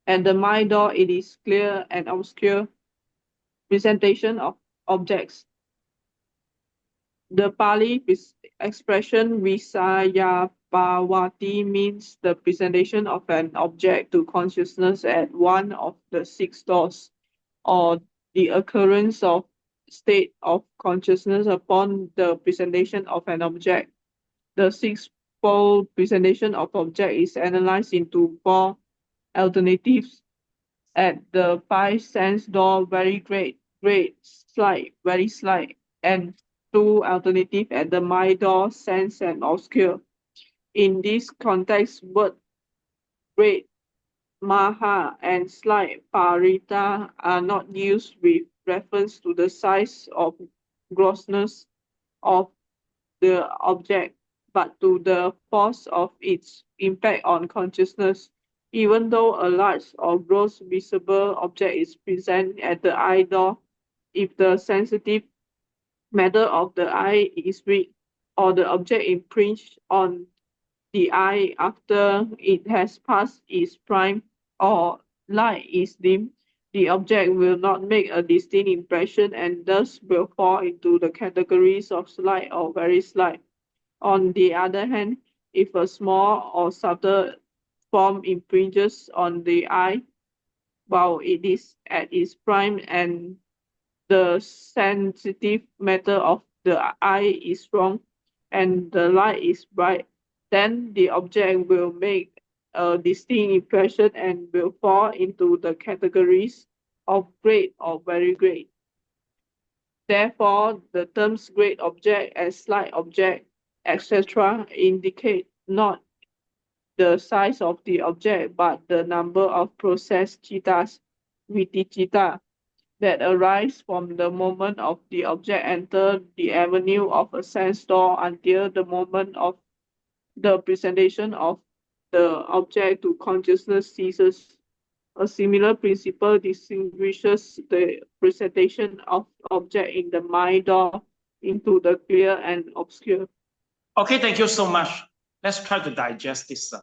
At the mind door, it is clear and obscure presentation of objects. The Pali expression Visayapavati means the presentation of an object to consciousness at one of the 6 doors, or the occurrence of state of consciousness upon the presentation of an object. The 6-fold presentation of object is analyzed into 4 alternatives. At the 5 sense door, very great, slight, very slight, and 2 alternative at the mind door, sense and obscure. In this context, word great, maha, and slight, parita, are not used with reference to the size or grossness of the object, but to the force of its impact on consciousness. Even though a large or gross visible object is present at the eye door, if the sensitive matter of the eye is weak, or the object imprints on the eye after it has passed its prime, or light is dim, the object will not make a distinct impression and thus will fall into the categories of slight or very slight. On the other hand, if a small or subtle form impinges on the eye while it is at its prime and the sensitive matter of the eye is strong and the light is bright, then the object will make a distinct impression and will fall into the categories of great or very great. Therefore, the terms great object and slight object, etc., indicate not the size of the object, but the number of processed cittas, viticcitta, that arise from the moment of the object enter the avenue of a sense door until the moment of the presentation of the object to consciousness ceases. A similar principle distinguishes the presentation of object in the mind door into the clear and obscure. Okay, thank you so much. Let's try to digest this.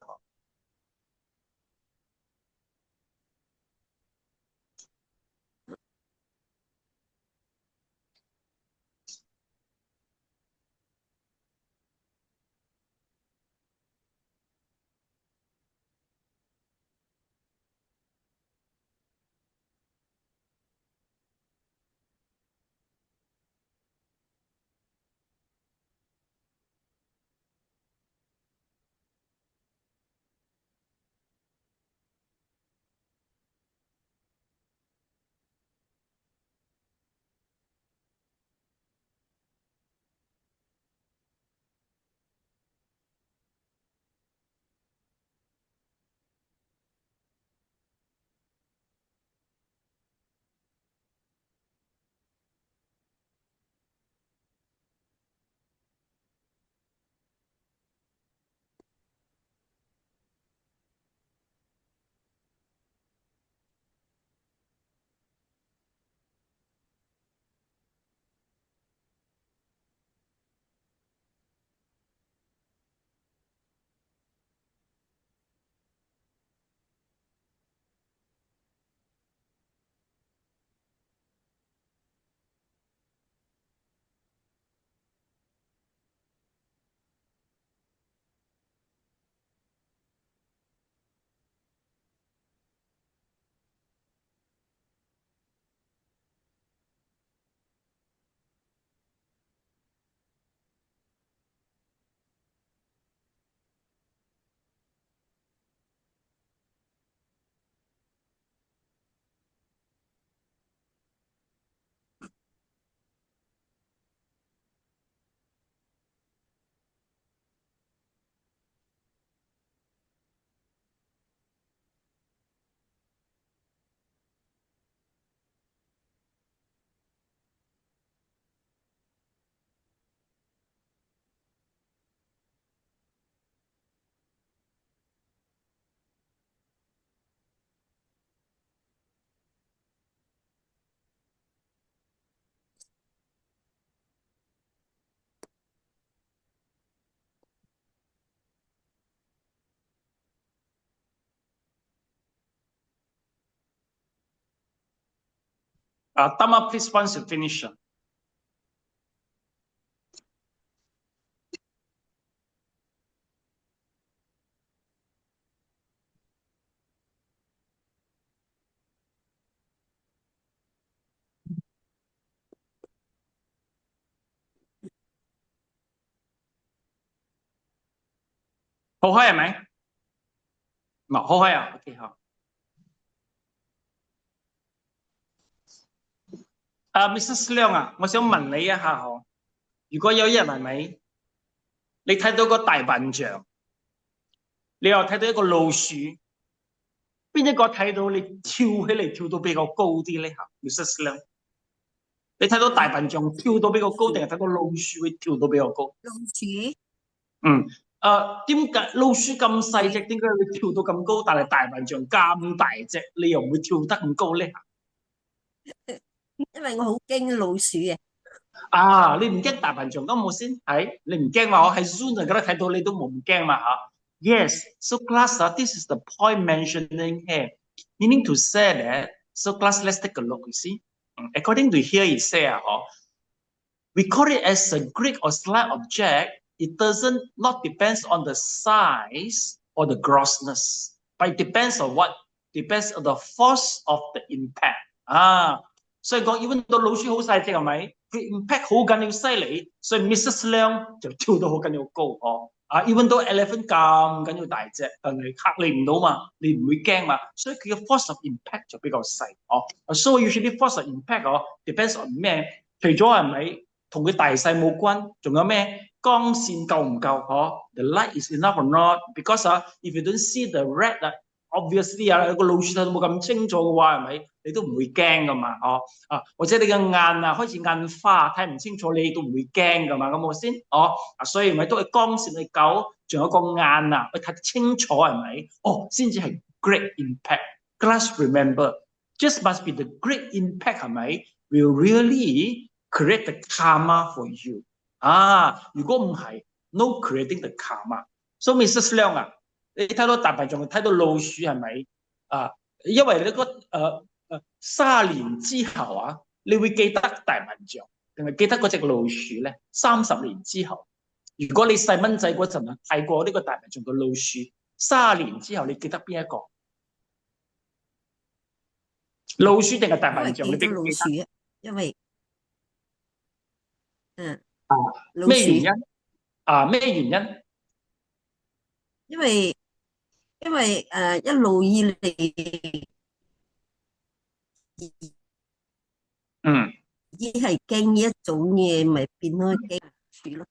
Tama, please, once you finish. 好開係咪？唔係好開啊 ，OK 好。Mrs. 亮啊，我想問你一下嗬，如果有一日係咪，你睇到個大笨象，你又睇到一個老鼠，邊一個睇到你跳起嚟跳到比較高啲咧嚇 ？Mrs. 亮，你睇到大笨象跳到比較高，定係睇到老鼠會跳到比較高？老鼠。嗯。點解老鼠咁細隻，點解會跳到咁高？但係大笨象咁大隻，你又唔會跳得咁高咧？因為我好驚老鼠嘅。你唔驚大笨象咁冇先？係你唔驚嘛？我喺 Zoom 就覺得睇到你都冇唔驚嘛嚇。Yes, so class, this is the point mentioning here, meaning to say that. So class, let's take a look. You see, according to here, it says, we call it as a Greek or slight object. It not depends on the size or the grossness, but it depends on what? Depends on the force of the impact. 所以講 even 到老鼠好細隻係咪？佢 impact 好緊要犀利，所以 Mrs. 亮就跳到好緊要高even 到 elephant 咁緊要大隻，但係嚇你唔到嘛，你唔會驚嘛，所以佢嘅 force of impact 就比較細So usually force of impact depends on 咩？除咗係咪同佢大細冇關，仲有咩？光線夠唔夠？The light is enough or not? Because if you don't see the red, obviously 個老鼠睇到冇咁清楚嘅話，係咪你都唔會驚噶嘛？或者你嘅眼開始眼花，睇唔清楚，你都唔會驚噶嘛？咁我先所以咪都係光線係夠，仲有個眼去睇得清楚係咪？先至係 great impact. Class remember, just must be the great impact 係咪 will really create the karma for you. 如果唔係 ，no creating the karma. So Mrs. 亮你睇到大笨象，睇到老鼠係咪？因為你個30年之後你會記得大笨象，定係記得嗰隻老鼠咧？30年之後，如果你細蚊仔嗰陣睇過呢個大笨象嘅老鼠，30年之後你記得邊一個？老鼠定係大笨象？你記得老鼠因為咩原因？咩原因？因為一路以嚟，已經係驚一種嘢，咪變咗驚鼠咯。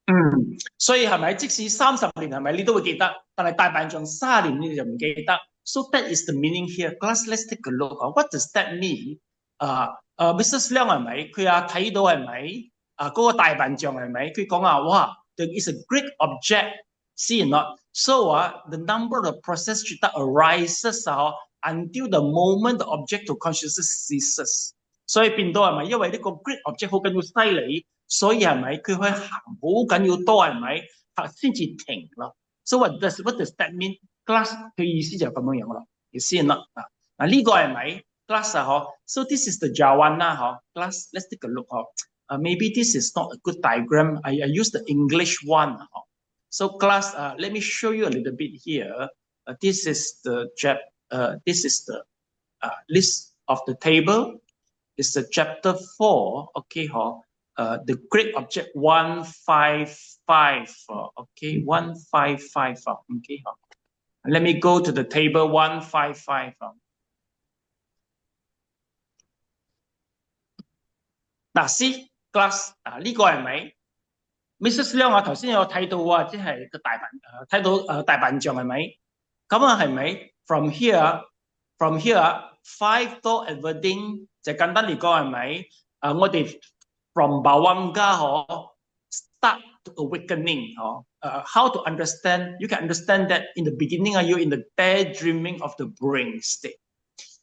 所以係咪？即使30年係咪你都會記得，但係大笨象30年你就唔記得。So that is the meaning here. Class, let's take a look. What does that mean? Mrs. 亮係咪？佢睇到係咪？嗰個大笨象係咪？佢講哇 ，there is a great object, see or not? So the number of process that arises until the moment the object to consciousness ceases. 所以變到係咪？因為呢個 great object 好緊要犀利，所以係咪？佢可以行好緊要多係咪？先至停咯。So what does that mean? Class 嘅意思就係咁樣樣咯。你先啦呢個係咪 ？Class So this is the Jawana Class, let's take a look Maybe this is not a good diagram. I use the English one. So class, let me show you a little bit here. This is the list of the table. It's the chapter 4. Okay, the great object 155. Okay, 155. Okay, let me go to the table 155. Now see. Class 呢個係咪 ？Mrs. 亮頭先有睇到即係個大笨睇到大笨象係咪？咁係咪 ？From here 5 door adverting 就簡單嚟講係咪？我哋 from Bawanga start to awakening how to understand? You can understand that in the beginning you in the daydreaming of the brain state.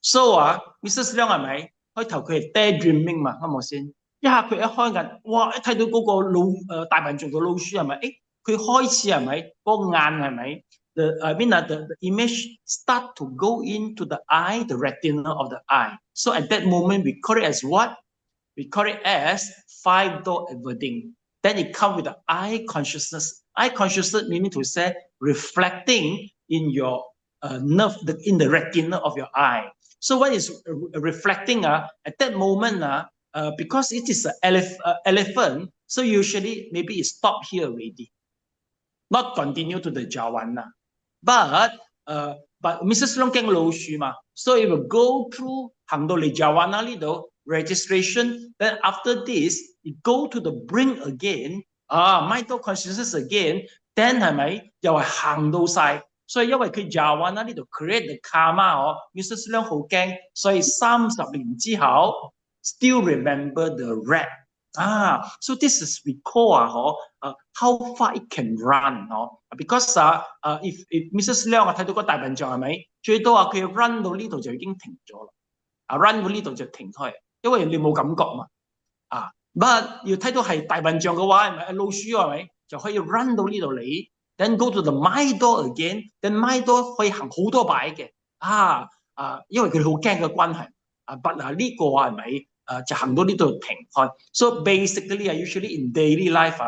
So Mrs. 亮係咪？開頭佢係 daydreaming 嘛，啱冇先？一下佢一開眼，哇！一睇到嗰個大笨象嘅老鼠係咪？佢開始係咪？嗰個眼係咪 the image start to go into the eye, the retina of the eye. So at that moment we call it as what? We call it as 5 door adverting. Then it comes with the eye consciousness. Eye consciousness meaning to say reflecting in your nerve, in the retina of your eye. So what is reflecting at that moment because it is an elephant, so usually maybe it stop here already, not continue to the Jawana. But Mrs. Long Keng Lo Shu ma, so it will go through Hang Do Le Jawana Lido registration. Then after this, it go to the brink again. Mindful consciousness again. Then 係咪又係行到晒？所以因為佢 Jawana 呢度 create the karma Mrs. Long 好驚，所以30年之後 still remember the rat。So this is we call how far it can run because if Mrs. Leong 睇到個大笨象係咪最多佢 run 到呢度就已經停咗啦，run 到呢度就停開，因為你冇感覺嘛，but 要睇到係大笨象嘅話係咪老鼠係咪就可以 run 到呢度嚟 ，then go to the my door again，then my door 可以行好多擺嘅因為佢好驚嘅關係，but 呢個係咪？就行到呢度停開。So basically usually in daily life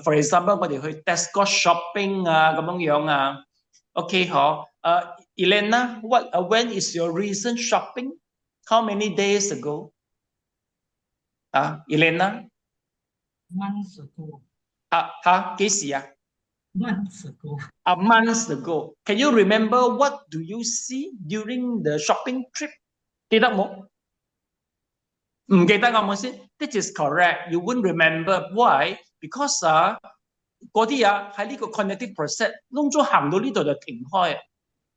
for example 我哋去 Tesco shopping 咁樣OK Elena, when is your recent shopping? How many days ago? Elena? Months ago. 幾時Months ago. Months ago. Can you remember what do you see during the shopping trip? 記得冇？唔記得啱冇先 ？This is correct. You wouldn't remember why? Because 嗰啲喺呢個 cognitive process 窿咗行到呢度就停開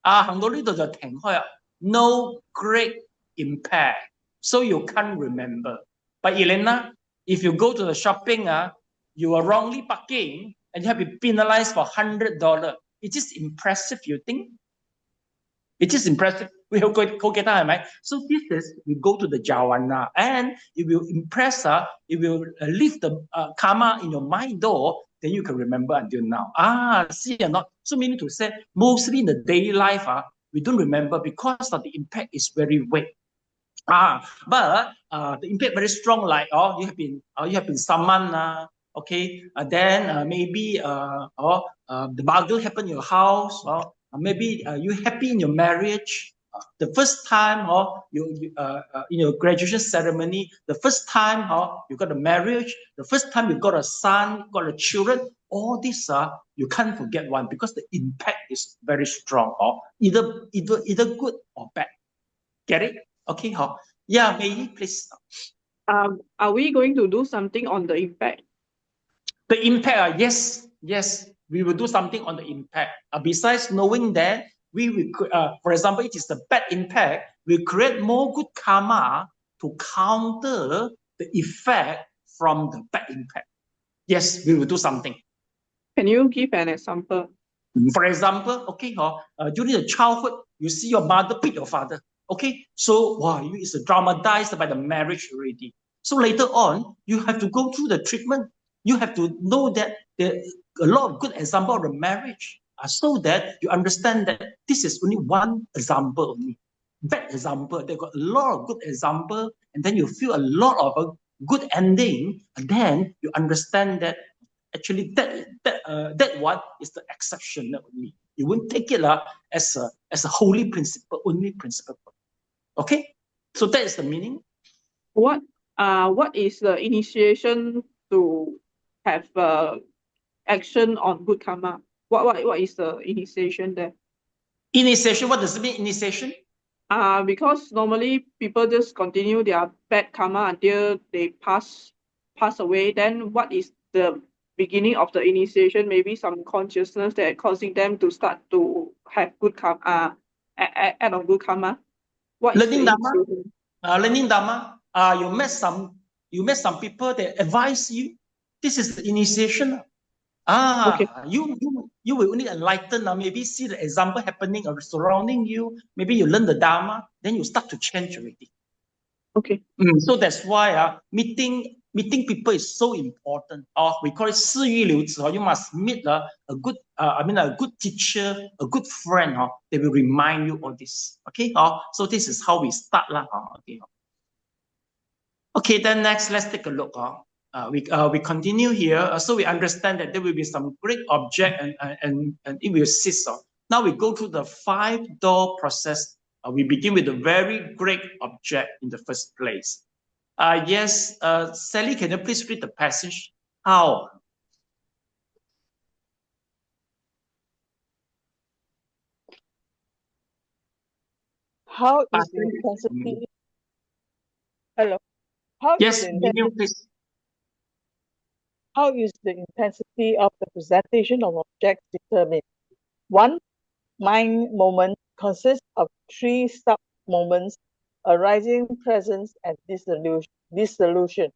行到呢度就停開No great impact, so you can't remember. But Elena, if you go to the shopping you are wrongly parking and you have been penalized for $100. It is impressive, you think? It is impressive. We have So this is we go to the jhana and it will impress it will leave the karma in your mind door, then you can remember until now. See or not? So meaning to say, mostly in the daily life, we don't remember because of the impact is very weak. But the impact very strong, like you have been summoned, okay, then maybe the bagel happened in your house, maybe you happy in your marriage. The first time you in your graduation ceremony, the first time you got a marriage, the first time you got a son, got a children, all this you can't forget one because the impact is very strong, either good or bad. Get it? Okay, yeah, May, please. Are we going to do something on the impact? The impact, yes, we will do something on the impact. Besides knowing that, we will, for example, it is the bad impact, we create more good karma to counter the effect from the bad impact. Yes, we will do something. Can you give an example? For example, okay, during the childhood, you see your mother beat your father. Okay, so wow, it's dramatized by the marriage already. So later on, you have to go through the treatment. You have to know that there are a lot of good examples of the marriage, so that you understand that this is only one example only. Bad example, they got a lot of good example, and then you feel a lot of a good ending, and then you understand that actually that one is the exception only. You won't take it as a holy principle, only principle. Okay, so that is the meaning. What is the initiation to have action on good karma? What is the initiation there? Initiation, what does it mean, initiation? Because normally people just continue their bad karma until they pass away. Then what is the beginning of the initiation? Maybe some consciousness that causing them to start to have good karma, act on good karma. Learning Dhamma. Learning Dhamma. You met some people that advise you. This is the initiation. Okay. You will only enlighten maybe see the example happening or surrounding you. Maybe you learn the Dharma, then you start to change already. Okay. So that's why meeting people is so important. We call it 四欲流子. You must meet a good a good teacher, a good friend. They will remind you all this. Okay. So this is how we start Okay. Okay. Then next, let's take a look. We continue here, so we understand that there will be some great object and it will cease. Now we go through the 5-door process. We begin with a very great object in the first place. Yes, Sally, can you please read the passage? How? how is Pastor, the intensity? Hello. How is yes, the continue, intensity? please. How is the intensity of the presentation of objects determined? One mind moment consists of three sub-moments arising, presence, and dissolution.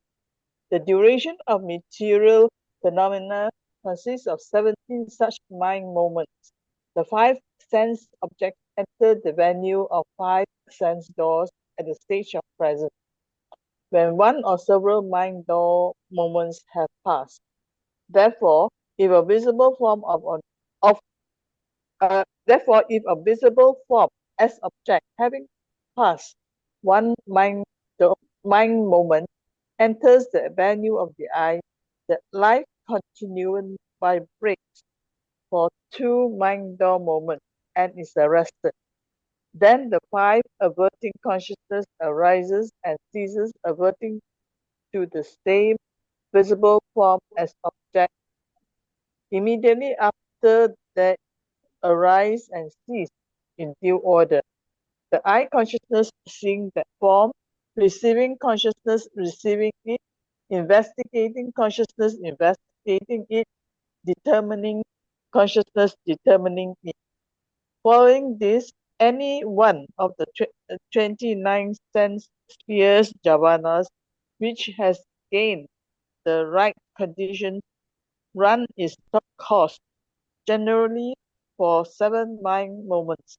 The duration of material phenomena consists of 17 such mind moments. The five sense objects enter the venue of five sense doors at the stage of presence, when one or several mind door moments have passed. Therefore, if a visible form if a visible form as object having passed one mind moment enters the venue of the eye, the life continuum vibrates for two mind door moments and is arrested. Then the five averting consciousness arises and ceases, averting to the same visible form as object. Immediately after that, arise and cease in due order. The eye consciousness seeing that form, receiving consciousness receiving it, investigating consciousness investigating it, determining consciousness determining it. Following this, any one of the 29 sense spheres jhavanas which has gained the right condition run its top course, generally for 7 mind moments.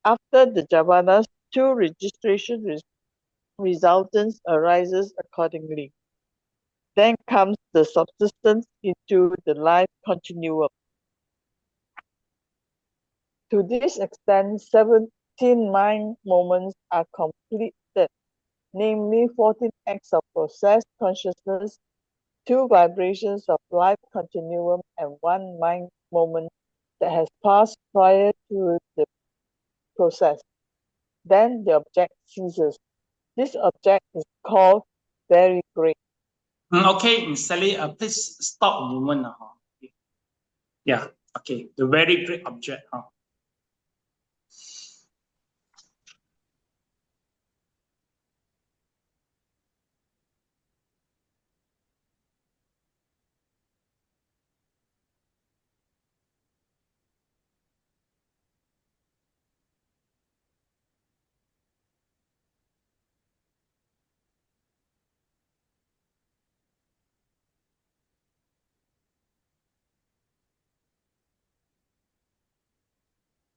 After the jhavanas, two registration resultants arises accordingly. Then comes the subsistence into the life continuum. To this extent, 17 mind moments are completed, namely 14 acts of processed consciousness, 2 vibrations of life continuum, and 1 mind moment that has passed prior to the process. Then the object ceases. This object is called very great. Okay, Miss Sally, please stop a moment now. Yeah, okay, the very great object.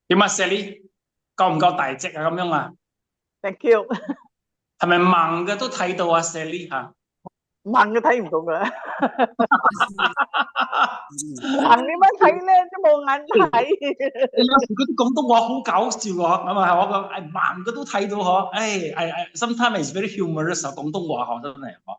點啊，Sally，夠唔夠大隻啊？咁樣啊？ Thank you. 係咪盲嘅都睇到啊，Sally 嚇？盲嘅睇唔到㗎，盲點樣睇咧？都冇眼睇。你有時嗰啲廣東話好搞笑喎，咁啊，我講誒盲嘅都睇到嗬，誒sometimes it's very humorous 啊，廣東話嗬，真係嗬。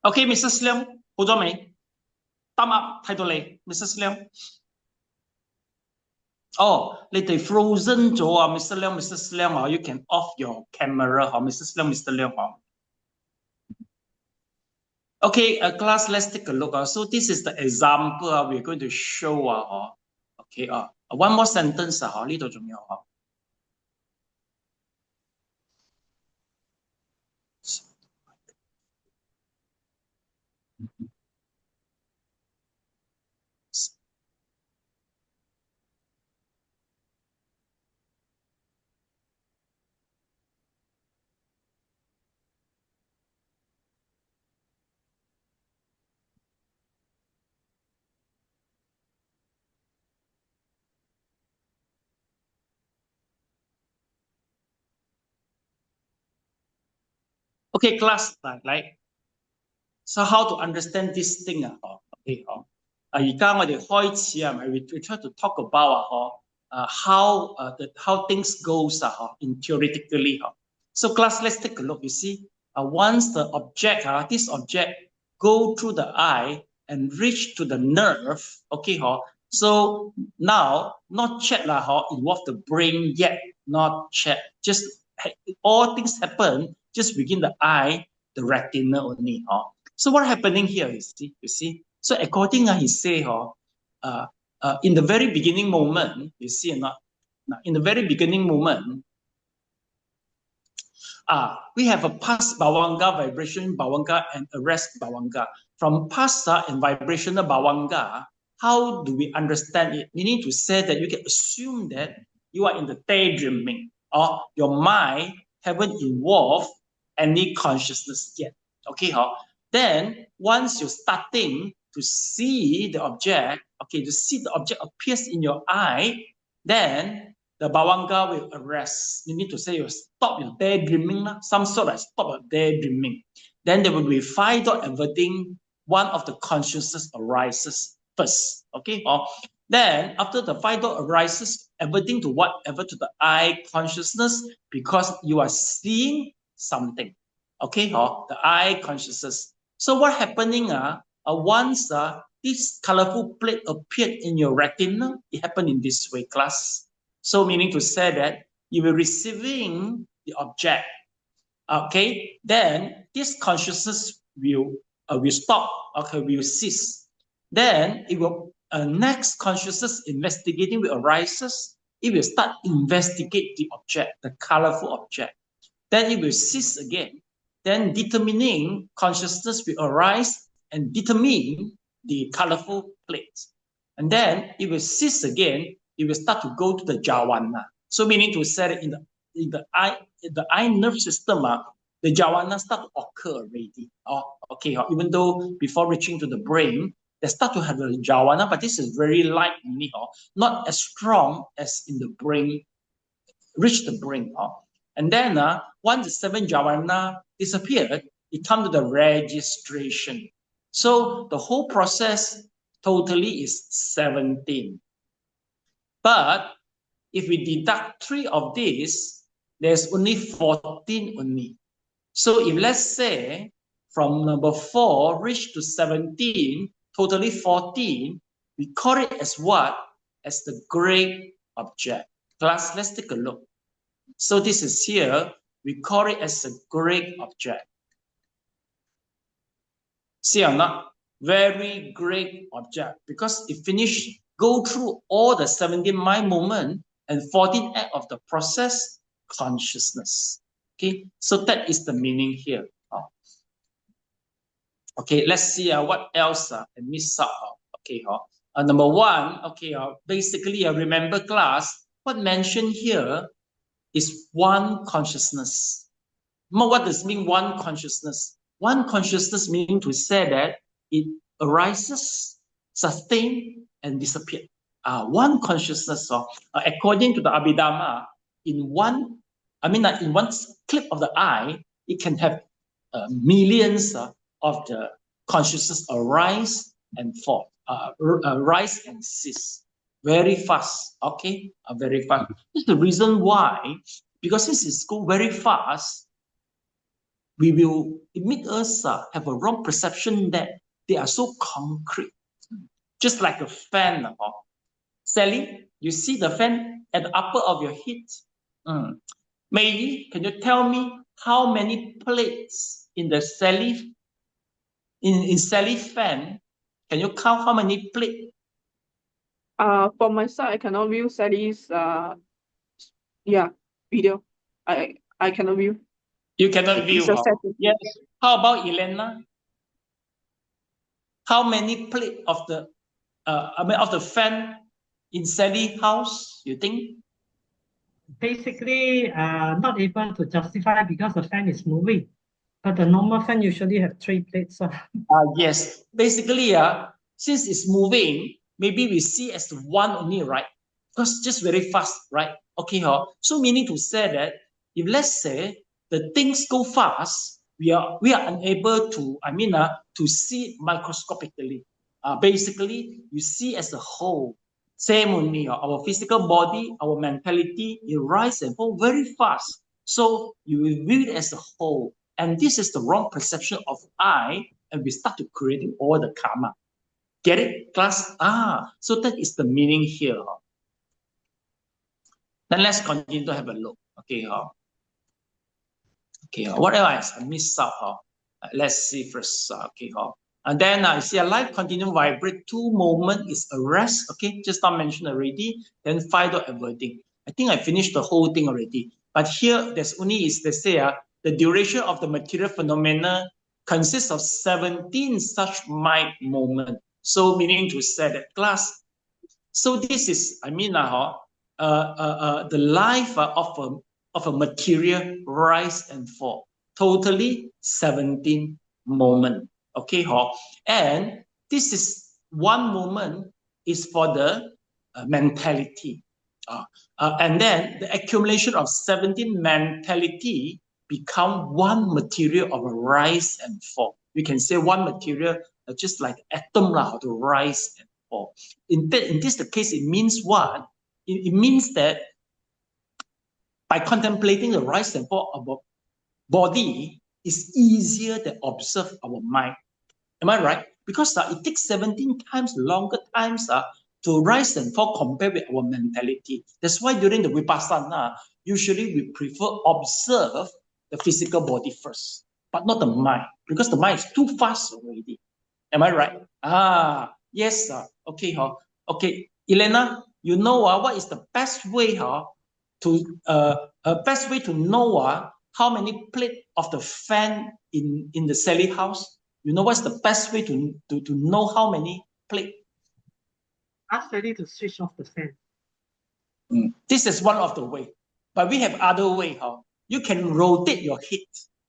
OK，Mrs. Leong 好咗未 ？Thumb up 睇到你 ，Mrs. Leong。哦，你哋 frozen 咗啊，Mr. Leong，Mrs. Leong 啊 ，you can off your camera 嗬，Mrs. Leong，Mr. Leong 嗬。Okay, class, let's take a look. So this is the example we're going to show. Okay, one more sentence. 呢度仲有。Okay, class, like, so how to understand this thing? Okay, 而家我哋開始we try to talk about how things goes in theoretically. So class, let's take a look. You see, once the object, this object go through the eye and reach to the nerve. Okay, so now not check involve the brain yet, not check. Just all things happen just within the eye, the retina only. So what happening here? You see. So according he say, in the very beginning moment, you see, in the very beginning moment, we have a pulse bhavanga, vibration bhavanga, and arrest bhavanga. From pulse and vibrational bhavanga, how do we understand it? Meaning to say that you can assume that you are in the daydreaming, or your mind haven't involved any consciousness yet. Okay, then once you're starting to see the object, to see the object appears in your eye, then the bhavanga will arrest. You need to say you stop your daydreaming, some sort of stop your daydreaming. Then there will be 5 dot everything, one of the consciousness arises first. Okay, then after the 5 dot arises, everything to whatever to the eye consciousness, because you are seeing something. Okay, the eye consciousness. So what happening? Once this colorful plate appeared in your retina, it happened in this way, class. So meaning to say that you will receiving the object. Okay, then this consciousness will stop. Okay, will cease. Then it will next consciousness investigating will arises. It will start investigate the object, the colorful object. Then it will cease again. Then determining consciousness will arise and determine the colorful plate. And then it will cease again. It will start to go to the jhana. So meaning to say that in the eye nerve system, the jhana start to occur already. Okay, even though before reaching to the brain, they start to have the jhana, but this is very light, not as strong as in the brain, reach the brain. And then once the 7 jhana disappeared, it comes to the registration. So the whole process totally is 17. But if we deduct 3 of these, there's only 14 only. So if let's say from number 4 reach to 17, totally 14, we call it as what? As the great object. Class, let's take a look. So this is here, we call it as a great object. See or not? Very great object, because it finished, go through all the 17 mind movement and 14 act of the process consciousness. Okay, so that is the meaning here. Okay, let's see what else I miss out. Okay, number 1, okay, basically remember class, what mentioned here is one consciousness. What does mean one consciousness? One consciousness meaning to say that it arises, sustains, and disappears. One consciousness, according to the abhidhamma, in one click of the eye, it can have millions of the consciousness arise and fall, rise and cease. Very fast, okay? Very fast. This is the reason why, because this is go very fast, it make us have a wrong perception that they are so concrete, just like a fan. Sally, you see the fan at the upper of your head. Maybe can you tell me how many plates in the Sally in Sally fan? Can you count how many plates? For myself, I cannot view Sally's video. I cannot view. You cannot view. It's a setting. Yes. How about Elena? How many plate of the of the fan in Sally house, you think? Basically, not able to justify because the fan is moving. But the normal fan usually have 3 plates. Yes. Basically, since it's moving, maybe we see as one only, right? Because just very fast, right? Okay, so meaning to say that if let's say the things go fast, we are unable to, to see microscopically. Basically, you see as a whole. Same only, our physical body, our mentality, it rise and fall very fast. So you will view it as a whole. And this is the wrong perception of I, and we start to creating all the karma. Get it, class? So that is the meaning here. Then let's continue to have a look. Okay, what else I missed out? Let's see first. Okay, and then you see a life continue vibrate. 2 moment is a rest. Okay, just not mentioned already. Then 5 dot everything. I think I finished the whole thing already. But here there's only is they say the duration of the material phenomena consists of 17 such mind moments. So meaning to say that class. So this is the life of a material rise and fall. Totally 17 moments. Okay, and this is one moment is for the mentality. And then the accumulation of 17 mentality become one material of a rise and fall. We can say one material just like atom to rise and fall. In this case, it means what? It means that by contemplating the rise and fall of our body, it's easier to observe our mind. Am I right? Because it takes 17 times longer times to rise and fall compared with our mentality. That's why during the Vipassana, usually we prefer observe the physical body first, but not the mind, because the mind is too fast already. Am I right? Yes, sir. Okay, okay. Elena, you know what is the best way to know how many plate of the fan in the Sally house? You know what's the best way to know how many plate? Ask Sally to switch off the fan. This is one of the way, but we have other way. You can rotate your head.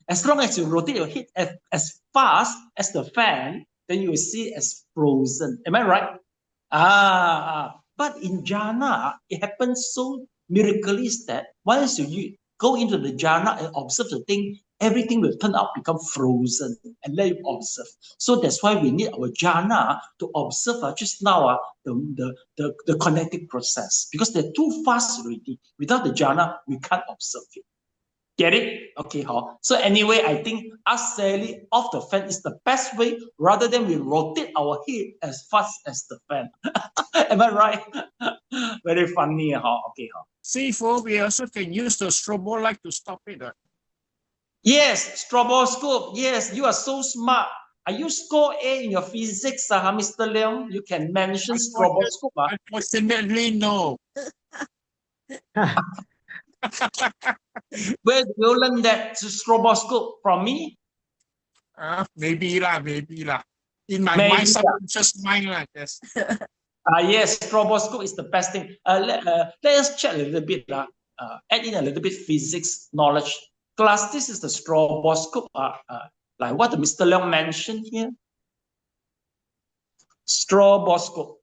As long as you rotate your head as fast as the fan, then you will see it as frozen. Am I right? But in jhana, it happens so miraculously that once you go into the jhana and observe the thing, everything will turn out become frozen and let you observe. So that's why we need our jhana to observe just now the connective process, because they're too fast already. Without the jhana, we can't observe it. Get it? Okay, so anyway, I think us sailing off the fan is the best way, rather than we rotate our head as fast as the fan. Am I right? Very funny, okay, C4, we also can use the strobo light to stop it. Yes, stroboscope. Yes, you are so smart. Are you score A in your physics, Mr. Leong? You can mention stroboscope. Unfortunately, no. Where do you learn that stroboscope? From me? Maybe lah. In my mind, subconscious mind, yes. Yes, stroboscope is the best thing. Let us check a little bit. Add in a little bit physics knowledge. Class, this is the stroboscope. Like what Mr. Leong mentioned here. Stroboscope.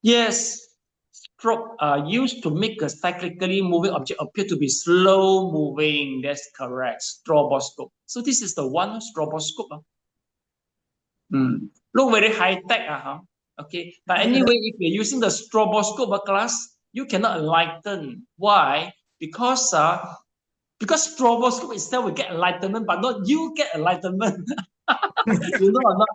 Yes, strobe used to make a cyclically moving object appear to be slow moving. That's correct. Stroboscope. So this is the one stroboscope. Look very high tech, okay. But anyway, if you're using the stroboscope class, you cannot enlighten. Why? Because stroboscope itself will get enlightenment, but not you get enlightenment. You know or not?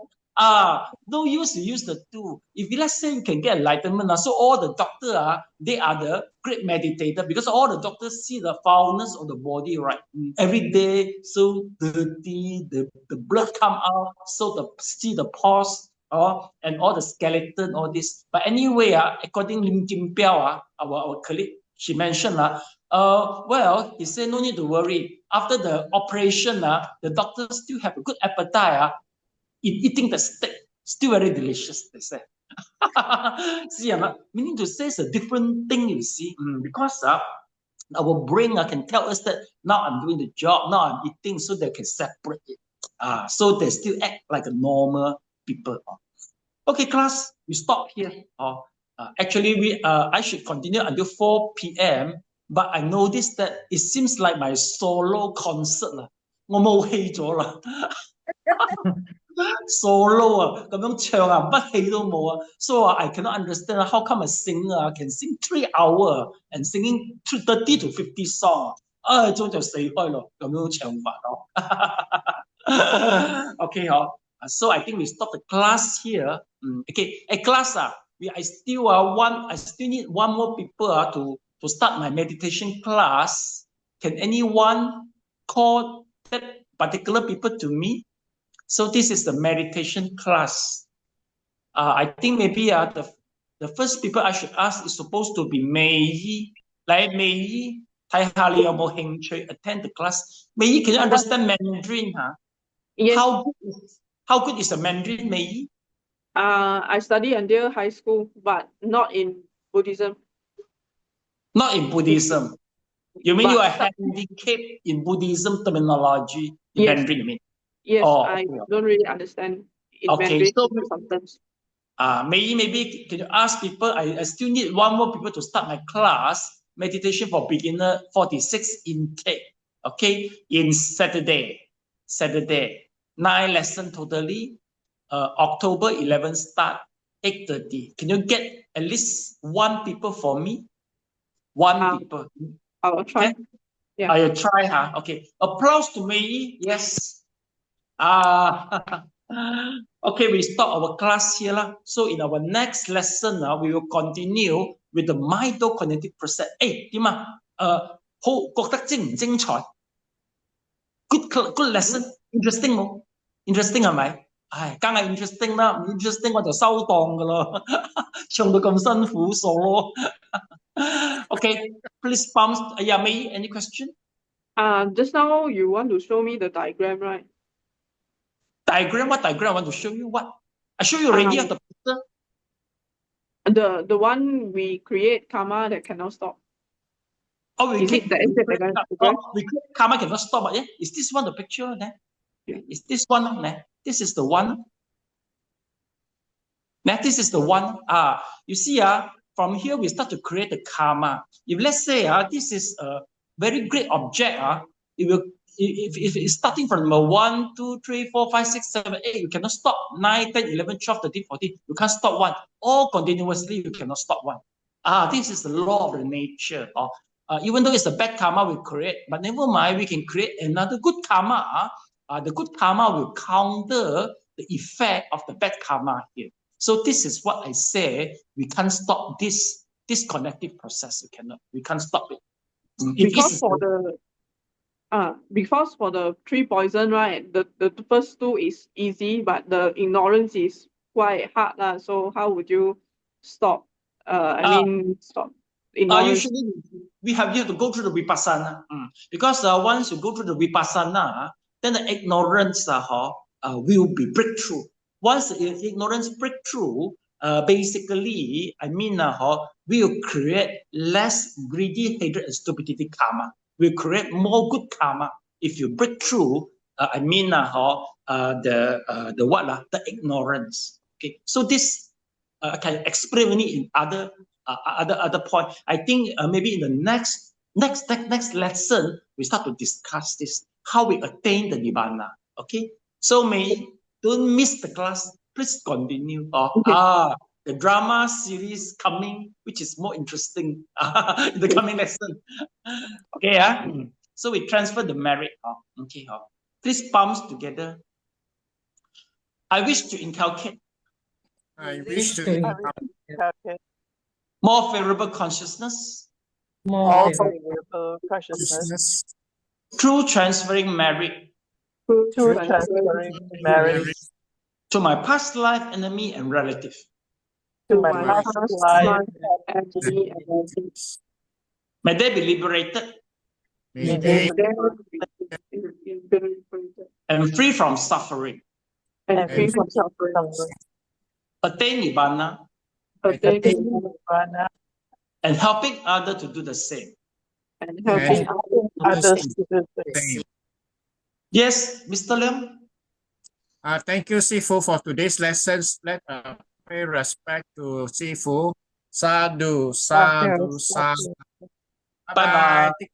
No use to use the two. If let's say you can get enlightenment, so all the doctors they are the great meditator, because all the doctors see the foulness of the body, right? Every day, so dirty, the blood come out, so see the pores, and all the skeleton, all this. But anyway, according to Lim Kim Piao, our colleague, she mentioned, well, he said no need to worry. After the operation, the doctors still have a good appetite. Eating the steak, still very delicious, they say. See, meaning to say it's a different thing, you see, because our brain can tell us that now I'm doing the job, now I'm eating, so they can separate it. So they still act like a normal people. Okay, class, we stop here. Actually, I should continue until 4 p.m., but I noticed that it seems like my solo concert. 我冇氣咗啦。Solo 咁樣唱乜氣都冇so I cannot understand how come a singer can sing 3 hours and singing 30 to 50 songs 咁就死開咯，咁樣唱法Okay, so I think we stop the class here. Okay, a class I still need one more people to start my meditation class. Can anyone call that particular people to me? So this is the meditation class. I think maybe the first people I should ask is supposed to be Mei Yi. Like Mei Yi, 睇下你有冇興趣 attend the class. Mei Yi, can you understand Mandarin? Yes. How good is the Mandarin, Mei Yi? I study until high school, but not in Buddhism. Not in Buddhism. You mean you are handicapped in Buddhism terminology? In Yes. Mandarin, you mean? Yes, I don't really understand in Mandarin sometimes. Maybe can you ask people? I still need one more people to start my class, meditation for beginner 46 intake. Okay, in Saturday, 9 lesson totally. October 11 start 8:30. Can you get at least one people for me? One people. I will try. Okay? Yeah. I will try. Okay. Applause to me. Yes. Okay, we stop our class here. So in our next lesson, we will continue with the mind-cognitive process. 點啊？覺得精唔精彩 ？Good lesson. Interesting 冇 ？Interesting 係咪？梗係 interesting 啦，唔 interesting 我就收檔噶咯，唱到咁辛苦solo。Okay, please bounce. May, any question? Just now you want to show me the diagram, right? Diagram? What diagram? I want to show you what? I show you already the picture. The one we create karma that cannot stop. We create karma cannot stop. But is this one the picture? Is this one? This is the one. This is the one. You see, from here we start to create the karma. If let's say this is a very great object, it will. If it's starting from number 1, 2, 3, 4, 5, 6, 7, 8, you cannot stop. 9, 10, 11, 12, 13, 14, you can't stop one. All continuously, you cannot stop one. This is the law of the nature. Even though it's a bad karma we create, but never mind, we can create another good karma. The good karma will counter the effect of the bad karma here. So this is what I say. We can't stop this connective process. We can't stop it. Because for the 3 poison, right, the first 2 is easy, but the ignorance is quite hard. So how would you stop? Stop ignorance. Usually we have to go through the vipassana. Because once you go through the vipassana, then the ignorance will be breakthrough. Once the ignorance breakthrough, basically, we will create less greedy, hatred, and stupidity karma. Will create more good karma if you break through. The ignorance. Okay, so this I can explain it in other point. I think maybe in the next lesson we start to discuss this how we attain the nibbana. Okay, so don't miss the class. please continue. The drama series coming, which is more interesting in the coming lesson. Okay, so we transfer the merit. Okay, please palms together. I wish to inculcate more favorable consciousness more favorable consciousness through transferring merit to my past life enemy and relative. to my past life May they be liberated and free from suffering. Attain Nibbana and helping others to do the same. others to do the same. Yes, Mr. Leong? Thank you, Sifu, for today's lessons. Let pay respect to Sifu. Sadhu, sadhu, sadhu. Bye-bye.